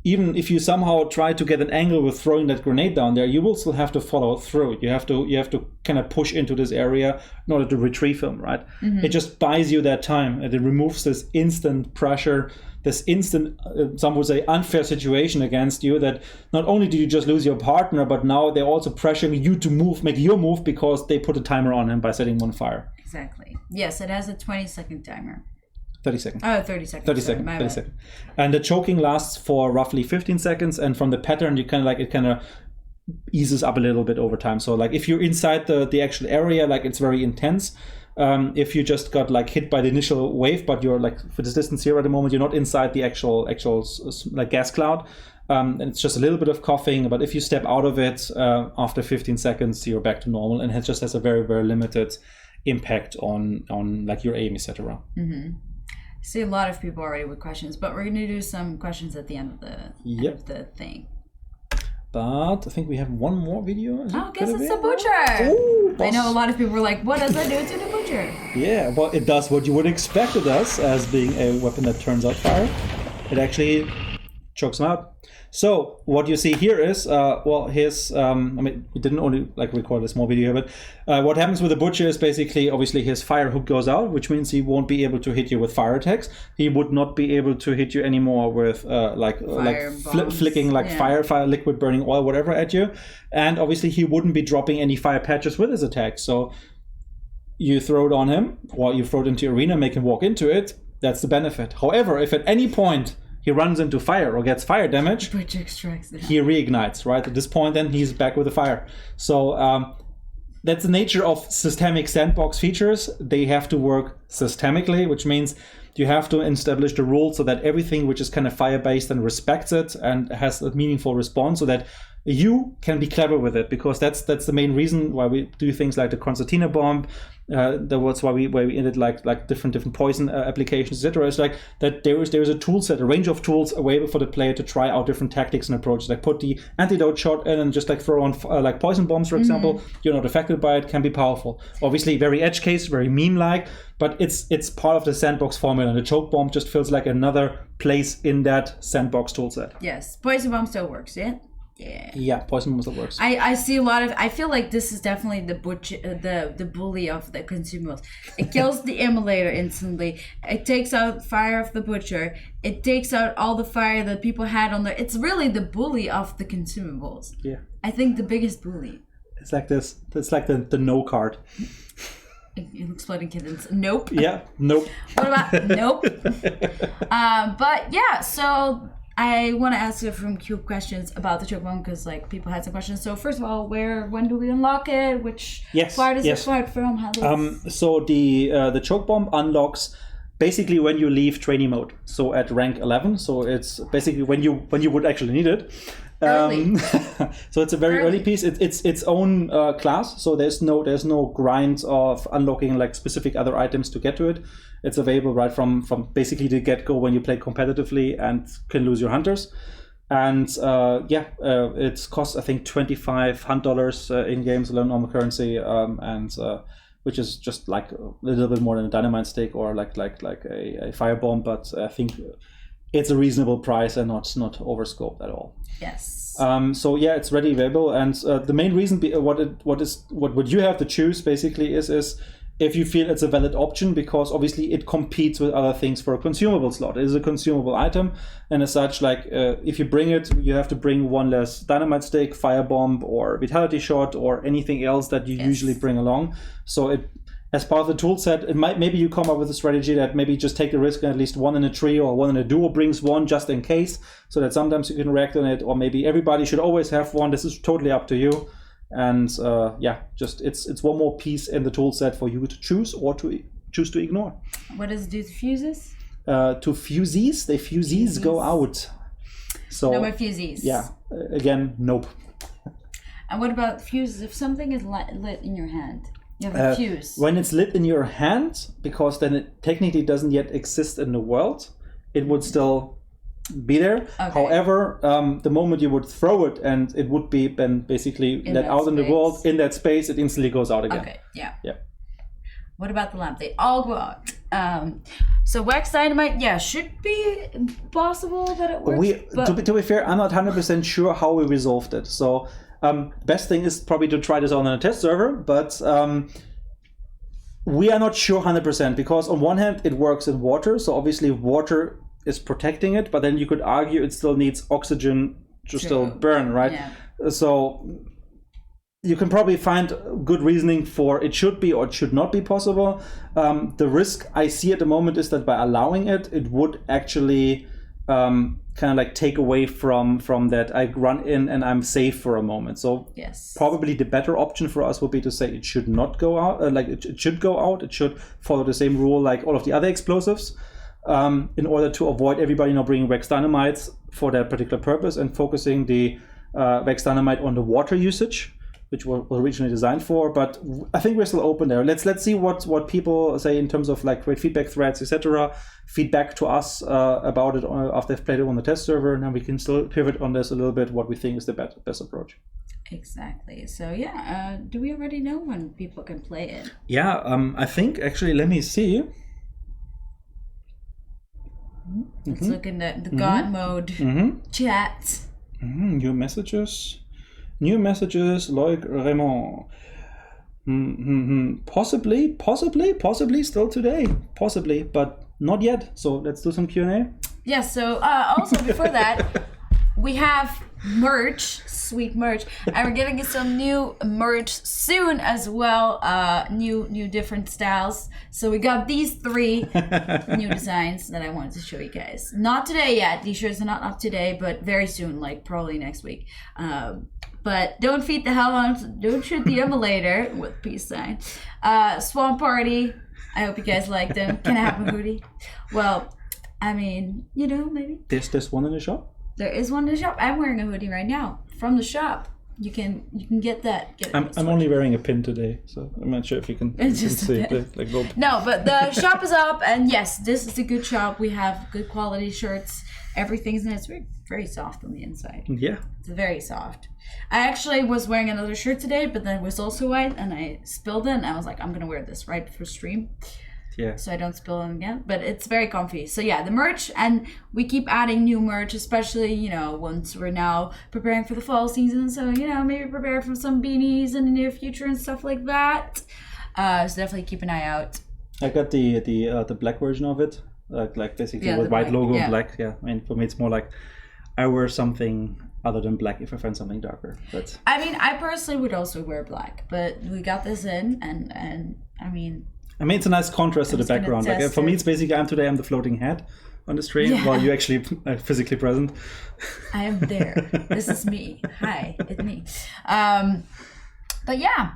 even if you somehow try to get an angle with throwing that grenade down there, you will still have to follow through. You have to kind of push into this area in order to retrieve him, right? It just buys you that time, and it removes this instant pressure, this instant, some would say, unfair situation against you, that not only do you just lose your partner, but now they're also pressuring you to make your move because they put a timer on him by setting him on fire. Exactly. Yes, it has a 20-second timer. 30 seconds. Oh, 30 seconds. 30 seconds. 30 seconds. And the choking lasts for roughly 15 seconds. And from the pattern, you kind of eases up a little bit over time. So like if you're inside the actual area, like it's very intense. If you just got like hit by the initial wave, but you're like for this distance here at the moment, you're not inside the actual like gas cloud. And it's just a little bit of coughing. But if you step out of it after 15 seconds, you're back to normal. And it just has a very, very limited impact on like your aim, etc. I see a lot of people already with questions, but we're going to do some questions at the end of the thing. But I think we have one more video. I guess it's the butcher. Ooh, I know a lot of people were like, what does that do to the butcher? Yeah, well, it does what you would expect it does, as being a weapon that turns out fire. It actually chokes him out. So what you see here is, his, we didn't only like record a small video here, but what happens with the butcher is basically, obviously his fire hook goes out, which means he won't be able to hit you with fire attacks. He would not be able to hit you anymore with flicking like fire, liquid, burning oil, whatever at you. And obviously he wouldn't be dropping any fire patches with his attack. So you throw it on him, or you throw it into the arena, make him walk into it. That's the benefit. However, if at any point he runs into fire or gets fire damage, he reignites, right? At this point, then he's back with the fire. So that's the nature of systemic sandbox features. They have to work systemically, which means you have to establish the rules so that everything which is kind of fire-based and respects it and has a meaningful response, so that you can be clever with it, because that's the main reason why we do things like the concertina bomb. That was why we ended like different poison applications, etc. It's like that there is a tool set, a range of tools available for the player to try out different tactics and approaches. Like put the antidote shot in and just like throw on like poison bombs, for example. You're not affected by it, can be powerful. Obviously, very edge case, very meme-like, but it's part of the sandbox formula. And the choke bomb just feels like another place in that sandbox tool set. Yes, poison bomb still works, yeah. Yeah, poison bomb still works. I see a lot of. I feel like this is definitely the the bully of the consumables. It kills the immolator instantly. It takes out fire of the butcher. It takes out all the fire that people had on there. It's really the bully of the consumables. Yeah, I think the biggest bully. It's like this. It's like the no card. Exploding kittens. Nope. Yeah. Nope. What about nope? But yeah, so I want to ask you some few questions about the choke bomb, because like people had some questions. So first of all, when do we unlock it? Which part is it part from? So the choke bomb unlocks basically when you leave trainee mode. So at rank 11. So it's basically when you would actually need it. So it's a very early piece. It's its own class. So there's no grind of unlocking like specific other items to get to it. It's available right from basically the get-go when you play competitively and can lose your hunters. And it costs I think $25 in games alone, normal currency, and which is just like a little bit more than a dynamite stick or like a firebomb, but I think it's a reasonable price and not overscoped at all. Yes. So yeah, it's ready available, and the main reason what you have to choose basically is if you feel it's a valid option, because obviously it competes with other things for a consumable slot. It is a consumable item, and as such, like if you bring it, you have to bring one less dynamite stick, firebomb, or vitality shot, or anything else that you usually bring along. So it, as part of the tool set, maybe you come up with a strategy that maybe just take the risk and at least one in a trio or one in a duo brings one just in case, so that sometimes you can react on it, or maybe everybody should always have one. This is totally up to you. And just it's one more piece in the tool set for you to choose or to choose to ignore. What does it do to fuses? To fusees, the fusees go out. So no more fusees. Yeah, again, nope. And what about fuses? If something is lit in your hand, you have a fuse. When it's lit in your hand, because then it technically doesn't yet exist in the world, it would still be there. Okay. However, the moment you would throw it and it would be then basically let out in the world, in that space, it instantly goes out again. Okay, yeah. Yeah. What about the lamp? They all go out. So wax dynamite, yeah, should be possible that it works. To be fair, I'm not 100% sure how we resolved it. So best thing is probably to try this on a test server, but we are not sure 100% because on one hand it works in water, so obviously water is protecting it, but then you could argue it still needs oxygen to still burn, right? Yeah. So you can probably find good reasoning for it should be or it should not be possible. The risk I see at the moment is that by allowing it, it would actually kind of like take away from that I run in and I'm safe for a moment. So yes, probably the better option for us would be to say it should not go out, it should go out. It should follow the same rule like all of the other explosives. In order to avoid everybody bringing wax dynamites for that particular purpose and focusing the wax dynamite on the water usage, which was originally designed for. But I think we're still open there. Let's see what people say in terms of like great feedback threads, etc. Feedback to us about it after they've played it on the test server, and then we can still pivot on this a little bit. What we think is the best approach. Exactly. So yeah, do we already know when people can play it? Yeah, I think actually. Let me see. Let's look in the God mode chat. New messages, Loic Raymond. Possibly still today, possibly, but not yet. So let's do some Q&A. Yeah. So also before that, we have merch, sweet merch, and we're getting some new merch soon as well. New different styles. So we got these 3 new designs that I wanted to show you guys. Not today yet. These shirts are not up today, but very soon, like probably next week. But don't feed the hellhounds. Don't shoot the emulator with peace sign. Swamp Party. I hope you guys like them. Can I have a hoodie? Well, I mean, maybe. There's one in the shop? There is one in the shop. I'm wearing a hoodie right now from the shop. You can get that. I'm only wearing a pin today, so I'm not sure if you can see it. No, but the shop is up, and yes, this is a good shop. We have good quality shirts. Everything's in it. It's very, very soft on the inside. Yeah. It's very soft. I actually was wearing another shirt today, but then it was also white, and I spilled it, and I was like, I'm going to wear this right before stream. Yeah. So I don't spill them again, but it's very comfy. So yeah, the merch, and we keep adding new merch, especially, once we're now preparing for the fall season. So, maybe prepare for some beanies in the near future and stuff like that. So definitely keep an eye out. I got the black version of it, like basically with white logo and black. Yeah, I mean, for me, it's more like I wear something other than black if I find something darker. But I mean, I personally would also wear black, but we got this in, and I mean, it's a nice contrast to the background. Like for me, it's basically I'm the floating head on the stream while you actually are physically present. I am there. This is me. Hi, it's me. But yeah,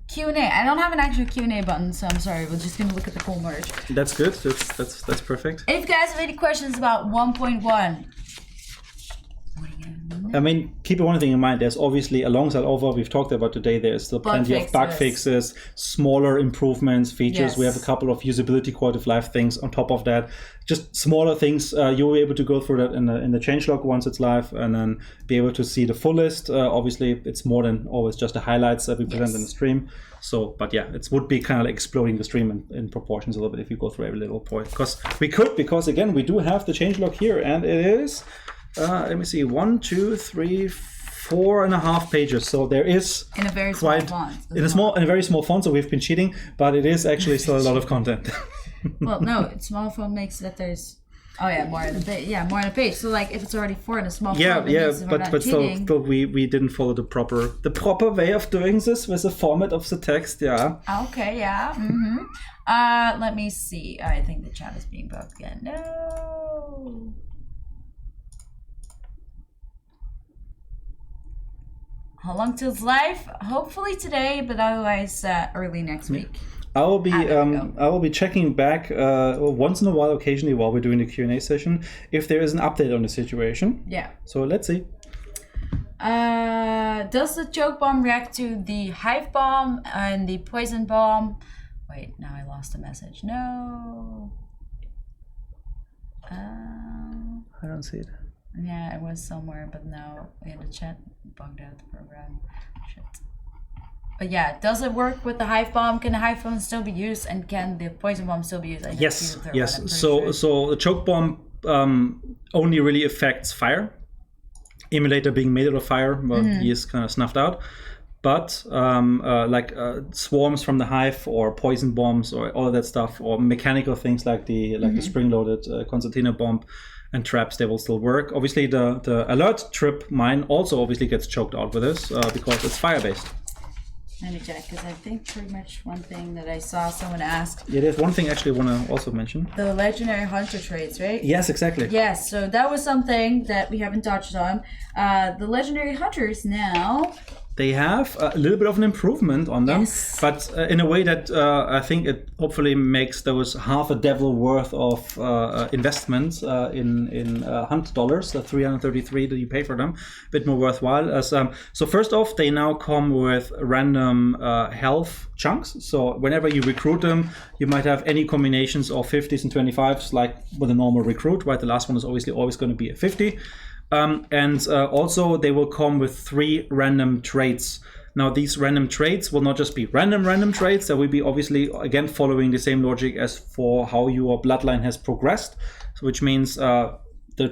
Q&A. I don't have an actual Q&A button, so I'm sorry. We're just gonna look at the cool merch. That's good. That's perfect. If you guys have any questions about 1.1. I mean, keep one thing in mind. There's obviously, alongside all what we've talked about today, there's still plenty of bug fixes, smaller improvements, features. Yes. We have a couple of usability, quality of life things on top of that. Just smaller things. You'll be able to go through that in the changelog once it's live, and then be able to see the full list. Obviously, it's more than always just the highlights that we present in the stream. So, but yeah, it would be kind of like exploding the stream in proportions a little bit if you go through every little point. Because again, we do have the changelog here, and it is... let me see, 1, 2, 3, 4.5 pages. So there is in a very small font. In a very small font. So we've been cheating, but it is actually still a lot of content. Well, no, small font makes that there's more on the page. So like if it's already 4 in a small font, but still we didn't follow the proper way of doing this with the format of the text. Yeah. Okay. Yeah. Let me see. I think the chat is being bugged again. No. How long till it's live? Hopefully today, but otherwise early next week. I will be checking back once in a while, occasionally, while we're doing the Q&A session, if there is an update on the situation. Yeah. So let's see. Does the choke bomb react to the hive bomb and the poison bomb? Wait, now I lost the message. No. I don't see it. Yeah, it was somewhere, but now in the chat bugged out the program. Shit. But yeah, does it work with the hive bomb? Can the hive bomb still be used, and can the poison bomb still be used? Yes. So the choke bomb only really affects fire. Emulator being made out of fire, well, he is kind of snuffed out. But swarms from the hive, or poison bombs, or all of that stuff, or mechanical things like the spring-loaded concertina bomb and traps, they will still work. Obviously, the alert trip mine also obviously gets choked out with this because it's fire-based. Let me check, because I think pretty much one thing that I saw someone ask. Yeah, there's one thing actually I want to also mention. The legendary hunter traits, right? Yes, exactly. Yes, so that was something that we haven't touched on. The legendary hunters now... They have a little bit of an improvement on them, but in a way that I think it hopefully makes those half a devil worth of investments in hunt dollars, the 333 that you pay for them, a bit more worthwhile. So first off, they now come with random health chunks. So whenever you recruit them, you might have any combinations of 50s and 25s, like with a normal recruit, right? The last one is obviously always going to be a 50. And also they will come with 3 random traits. Now these random traits will not just be random traits. They will be obviously again following the same logic as for how your bloodline has progressed, so which means the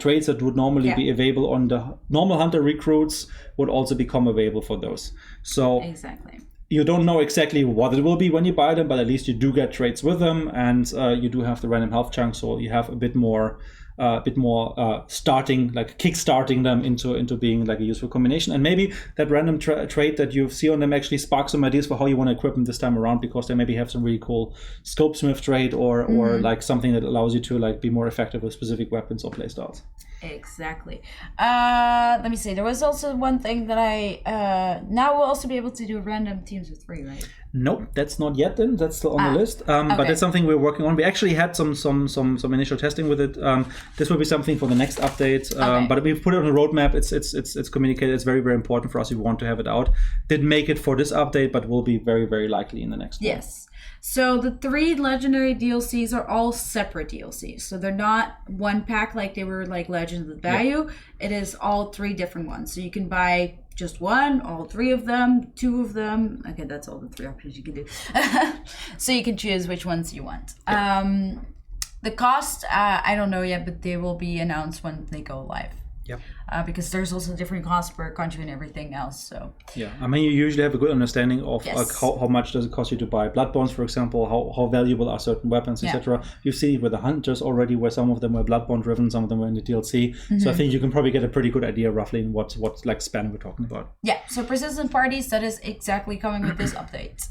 traits that would normally be available on the normal hunter recruits would also become available for those. So exactly. You don't know exactly what it will be when you buy them, but at least you do get traits with them, and you do have the random health chunk, so you have a bit more kick-starting them into being like a useful combination. And maybe that random trait that you see on them actually sparks some ideas for how you want to equip them this time around, because they maybe have some really cool Scopesmith trait or like something that allows you to like be more effective with specific weapons or playstyles. Exactly. Let me see. There was also one thing that I now we'll also be able to do random teams with 3, right? Nope, that's not yet. Then that's still on the list. But that's something we're working on. We actually had some initial testing with it. This will be something for the next update. But we've put it on the roadmap. It's communicated. It's very, very important for us. We want to have it out. Didn't make it for this update, but will be very, very likely in the next one. Yes. So the 3 legendary DLCs are all separate DLCs. So they're not one pack like they were like Legends of the Bayou. It is all 3 different ones. So you can buy just one, all 3 of them, 2 of them. Okay, that's all the 3 options you can do. So you can choose which ones you want. The cost, I don't know yet, but they will be announced when they go live. Yep. Because there's also different costs per country and everything else. So yeah, I mean, you usually have a good understanding of how much does it cost you to buy Bloodborns, for example, how valuable are certain weapons, etc. You see with the hunters already, where some of them were Bloodborne driven, some of them were in the DLC. So I think you can probably get a pretty good idea roughly in what like span we're talking about. Yeah. So persistent parties, that is exactly coming with this update.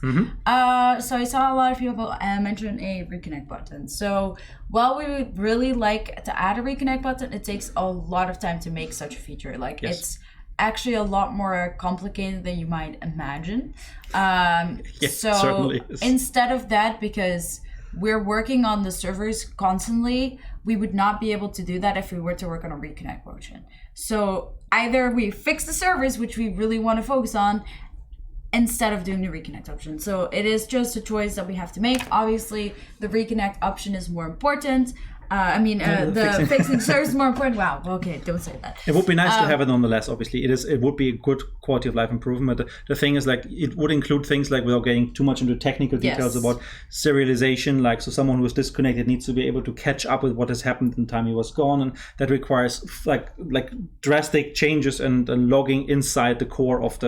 So I saw a lot of people mention a reconnect button. So while we would really like to add a reconnect button, it takes a lot of time to make such a feature. Like it's actually a lot more complicated than you might imagine. So instead of that, because we're working on the servers constantly, we would not be able to do that if we were to work on a reconnect motion. So either we fix the servers, which we really want to focus on, instead of doing the reconnect option. So it is just a choice that we have to make. Obviously, the reconnect option is more important. The fixing servers is more important. Wow. Okay, don't say that. It would be nice to have it nonetheless. Obviously, it would be a good quality of life improvement. The thing is, like, it would include things like, without getting too much into technical details about serialization. Like, so someone who is disconnected needs to be able to catch up with what has happened in the time he was gone, and that requires like drastic changes and logging inside the core of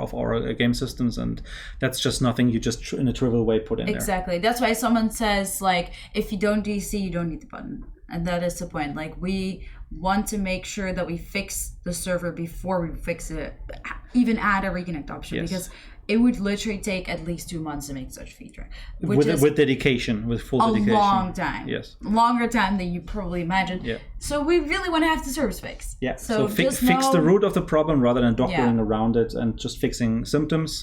our game systems, and that's just nothing you just in a trivial way put in there. Exactly. That's why someone says, like, if you don't DC, you don't need the button. And that is the point. Like, we want to make sure that we fix the server before we fix it, even add a reconnect option, because it would literally take at least 2 months to make such a feature. With dedication, with full dedication. A long time. Yes. Longer time than you probably imagine. Yeah. So we really want to have the servers fixed. Yeah. So fix the root of the problem rather than doctoring around it and just fixing symptoms.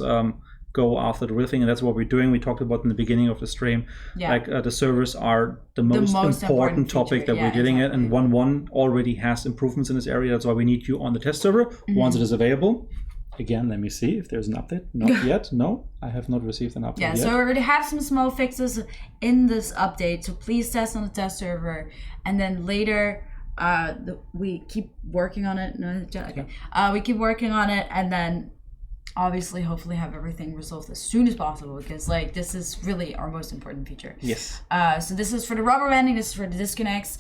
Go after the real thing, and that's what we're doing. We talked about in the beginning of the stream. Like the servers are the most important topic that we're dealing at, and 1.1 already has improvements in this area. That's why we need you on the test server once it is available. Again, let me see if there's an update. Not yet. No, I have not received an update yet. So we already have some small fixes in this update, so please test on the test server, and then later we keep working on it. No, okay. We keep working on it, and then obviously hopefully have everything resolved as soon as possible, because like this is really our most important feature. Yes. So this is for the rubber banding, this is for the disconnects,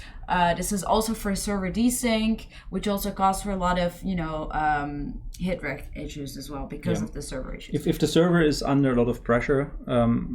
this is also for server desync, which also causes for a lot of hit rec issues as well because of the server issues. If the server is under a lot of pressure,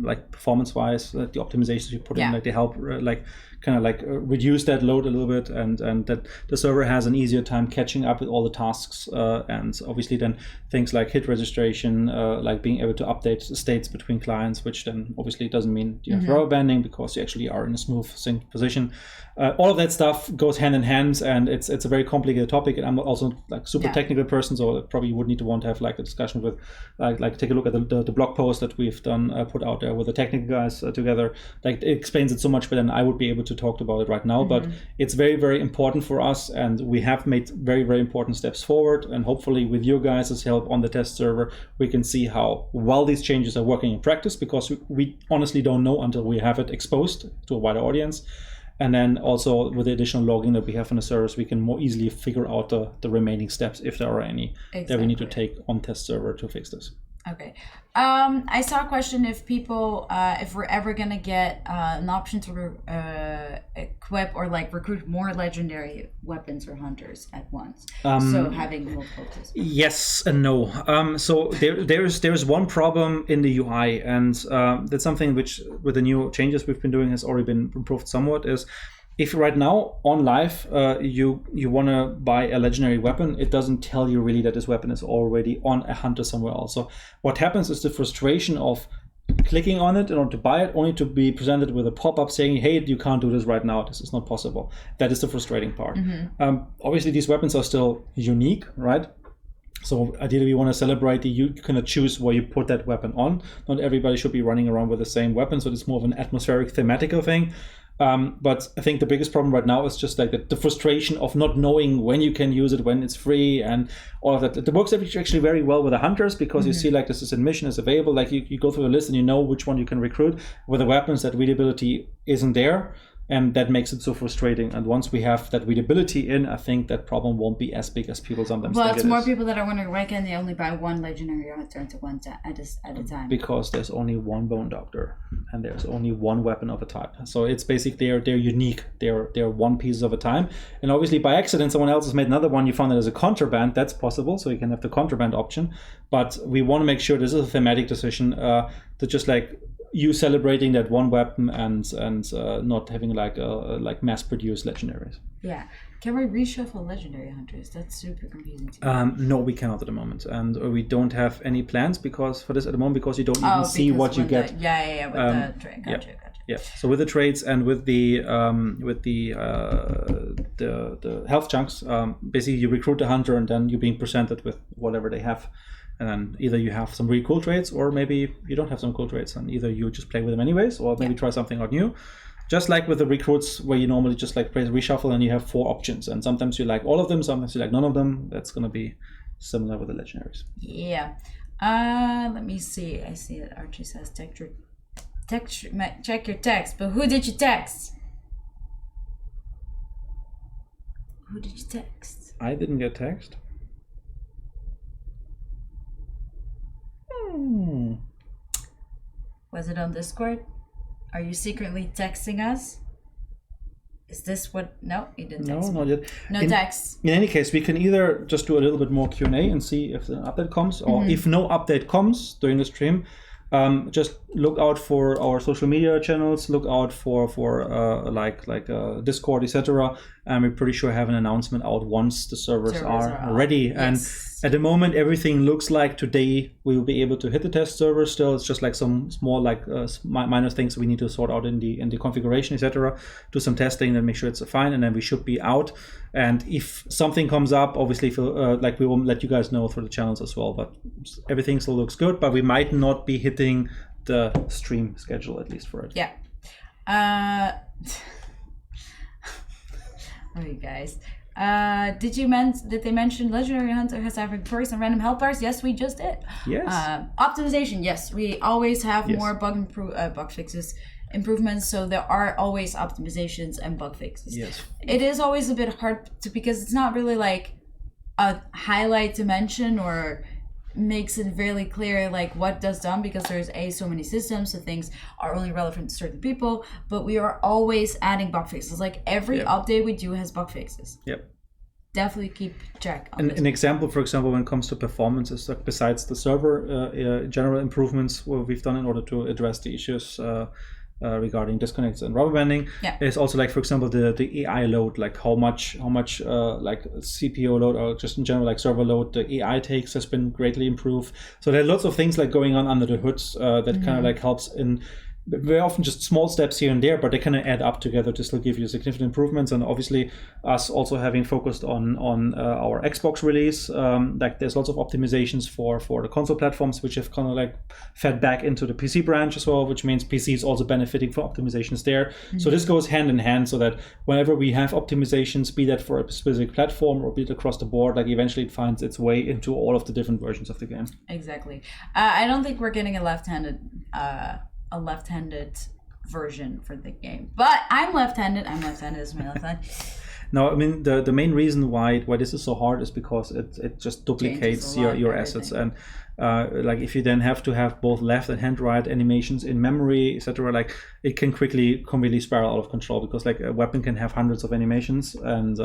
like performance wise, the optimizations you put in, like they help reduce that load a little bit, and that the server has an easier time catching up with all the tasks, and obviously then things like hit registration, like being able to update states between clients, which then obviously doesn't mean you have rubber banding because you actually are in a smooth synced position. All of that stuff goes hand in hand, and it's a very complicated topic, and I'm also like super technical person, so probably would need to want to have like a discussion with like take a look at the blog post that we've done, put out there with the technical guys together. Like it explains it so much better than I would be able to talk about it right now, but it's very, very important for us, and we have made very, very important steps forward, and hopefully with your guys' help on the test server we can see how well these changes are working in practice, because we honestly don't know until we have it exposed to a wider audience. And then also with the additional logging that we have on the servers, we can more easily figure out the remaining steps, if there are any, that we need to take on test server to fix this. Okay. I saw a question if people, if we're ever gonna get an option to equip or like recruit more legendary weapons or hunters at once. So having multiple tools. Yes and no. So there's one problem in the UI, and that's something which with the new changes we've been doing has already been improved somewhat. Is if right now on live you want to buy a legendary weapon, it doesn't tell you really that this weapon is already on a hunter somewhere else. So what happens is the frustration of clicking on it in order to buy it, only to be presented with a pop-up saying, hey, you can't do this right now, this is not possible. That is the frustrating part. Obviously these weapons are still unique, right? So ideally we want to celebrate you kind choose where you put that weapon on. Not everybody should be running around with the same weapon, so it's more of an atmospheric thematical thing. But I think the biggest problem right now is just like the frustration of not knowing when you can use it, when it's free, and all of that. It works actually very well with the hunters, because you see like this is a mission is available. Like you go through the list and you know which one you can recruit. With the weapons, that readability isn't there, and that makes it so frustrating. And once we have that readability in, I think that problem won't be as big as people sometimes think it is. Well, it's more people that are wondering why can they only buy one legendary hunter at a time? Because there's only one bone doctor, and there's only one weapon of a type. So it's basically they're unique. They're one piece of a time. And obviously by accident someone else has made another one. You found it as a contraband. That's possible. So you can have the contraband option. But we want to make sure this is a thematic decision to just like you celebrating that one weapon and not having like mass-produced legendaries. Yeah. Can we reshuffle legendary hunters? That's super confusing to me. No, we cannot at the moment, and we don't have any plans for this at the moment, because you don't even see what you get. With the trade. Gotcha. Yeah. So with the trades and with the health chunks, basically you recruit the hunter and then you're being presented with whatever they have. And then either you have some really cool traits, or maybe you don't have some cool traits, and either you just play with them anyways, or maybe try something out new. Just like with the recruits, where you normally just like play reshuffle and you have 4 options, and sometimes you like all of them, sometimes you like none of them. That's going to be similar with the legendaries. Yeah. Let me see. I see that Archie says check your text, but who did you text? Who did you text? I didn't get text. Was it on Discord? Are you secretly texting us? Is this what? No, you didn't text me. Not yet. No text. In any case, we can either just do a little bit more Q&A and see if an update comes, or if no update comes during the stream, just look out for our social media channels, look out for Discord, etc. And we're pretty sure have an announcement out once the servers are ready. Yes. And at the moment, everything looks like today we will be able to hit the test server. Still, it's just like some small minor things we need to sort out in the configuration, etc. Do some testing and make sure it's fine, and then we should be out. And if something comes up, obviously, we will let you guys know through the channels as well. But everything still looks good, but we might not be hitting the stream schedule, at least for it. Yeah. Okay, guys. Did they mention legendary hunter has average perks and random health bars? Yes, we just did. Yes. Optimization. Yes, we always have more bug fixes improvements. So there are always optimizations and bug fixes. Yes. It is always a bit hard to, because it's not really like a highlight to mention or makes it really clear like what does done, because there's so many systems, so things are only relevant to certain people, but we are always adding bug fixes. Like every update we do has bug fixes. Yep. Definitely keep check on an example, for example, when it comes to performance, is like besides the server general improvements what we've done in order to address the issues regarding disconnects and rubber banding. Is also like, for example, the AI load, like how much like CPU load, or just in general like server load the AI takes has been greatly improved. So there are lots of things like going on under the hoods that kind of like helps in very often just small steps here and there, but they kind of add up together to still give you significant improvements. And obviously us also having focused on our Xbox release, like there's lots of optimizations for the console platforms, which have kind of like fed back into the PC branch as well, which means PC is also benefiting from optimizations there. So this goes hand in hand, so that whenever we have optimizations, be that for a specific platform or be it across the board, like eventually it finds its way into all of the different versions of the game. Exactly. I don't think we're getting a left-handed version for the game, but I'm left-handed is my left hand. No, I mean the main reason why this is so hard is because it just duplicates your assets, and like if you then have to have both left and right animations in memory, etc., like it can quickly completely spiral out of control, because like a weapon can have hundreds of animations, and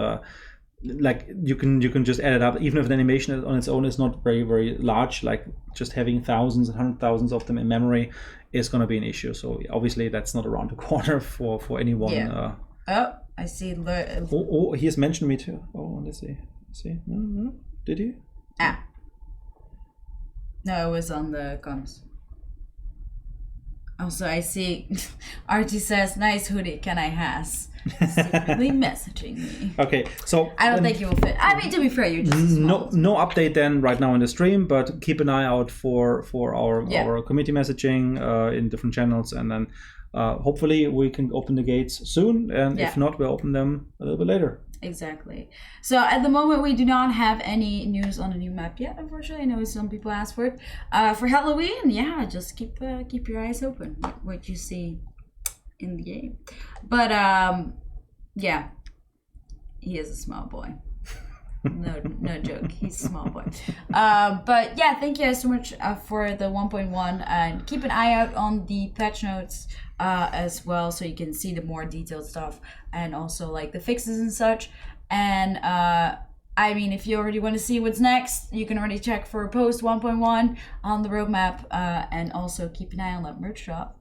like you can just add it up. Even if an animation on its own is not very, very large, like just having thousands and hundred thousands of them in memory is going to be an issue. So obviously that's not around the corner for anyone. Oh, I see. Oh, he has mentioned me too. Oh, let's see. No, did he? No, it was on the comms. Also, I see Archie says, "Nice hoodie, can I has?" Secretly messaging me. Okay, so I don't think you will fit. I mean, to be fair, you're just no update then right now in the stream, but keep an eye out for our community messaging in different channels, and then hopefully we can open the gates soon, and if not, we'll open them a little bit later. Exactly. So at the moment we do not have any news on the new map yet, unfortunately. I know some people asked for it. For Halloween, just keep your eyes open what you see in the game. But he is a small boy. No joke, he's a small boy. But yeah, thank you guys so much for the 1.1, and keep an eye out on the patch notes as well, so you can see the more detailed stuff and also like the fixes and such. And I mean, if you already want to see what's next, you can already check for post 1.1 on the roadmap, and also keep an eye on that merch shop,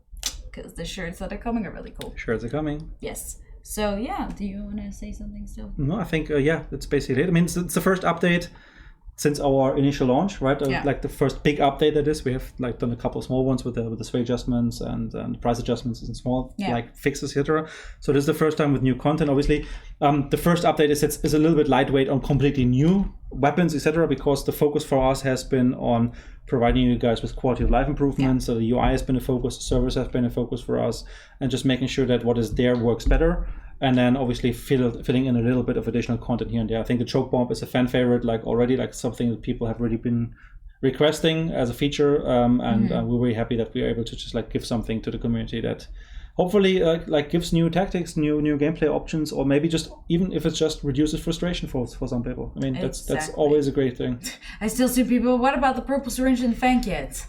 because the shirts that are coming are really cool. Shirts are coming. Yes. So yeah, do you want to say something still? No, I think that's basically it. I mean, it's the first update since our initial launch, right? Like the first big update that is. We have like done a couple of small ones with the sway adjustments and price adjustments and small like fixes, etc. So this is the first time with new content. Obviously, the first update is a little bit lightweight on completely new weapons, etc. Because the focus for us has been on providing you guys with quality of life improvements. So the UI has been a focus, the servers have been a focus for us, and just making sure that what is there works better. And then obviously filling in a little bit of additional content here and there. I think the choke bomb is a fan favorite, like already, like something that people have really been requesting as a feature, and we're very happy that we are able to just like give something to the community that hopefully like gives new tactics, new gameplay options, or maybe just even if it's just reduces frustration for some people. I mean, that's always a great thing. I still see people. What about the purple syringe and fan kit?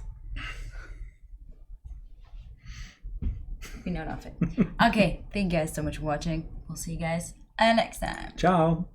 We know nothing. Okay, thank you guys so much for watching. We'll see you guys next time. Ciao.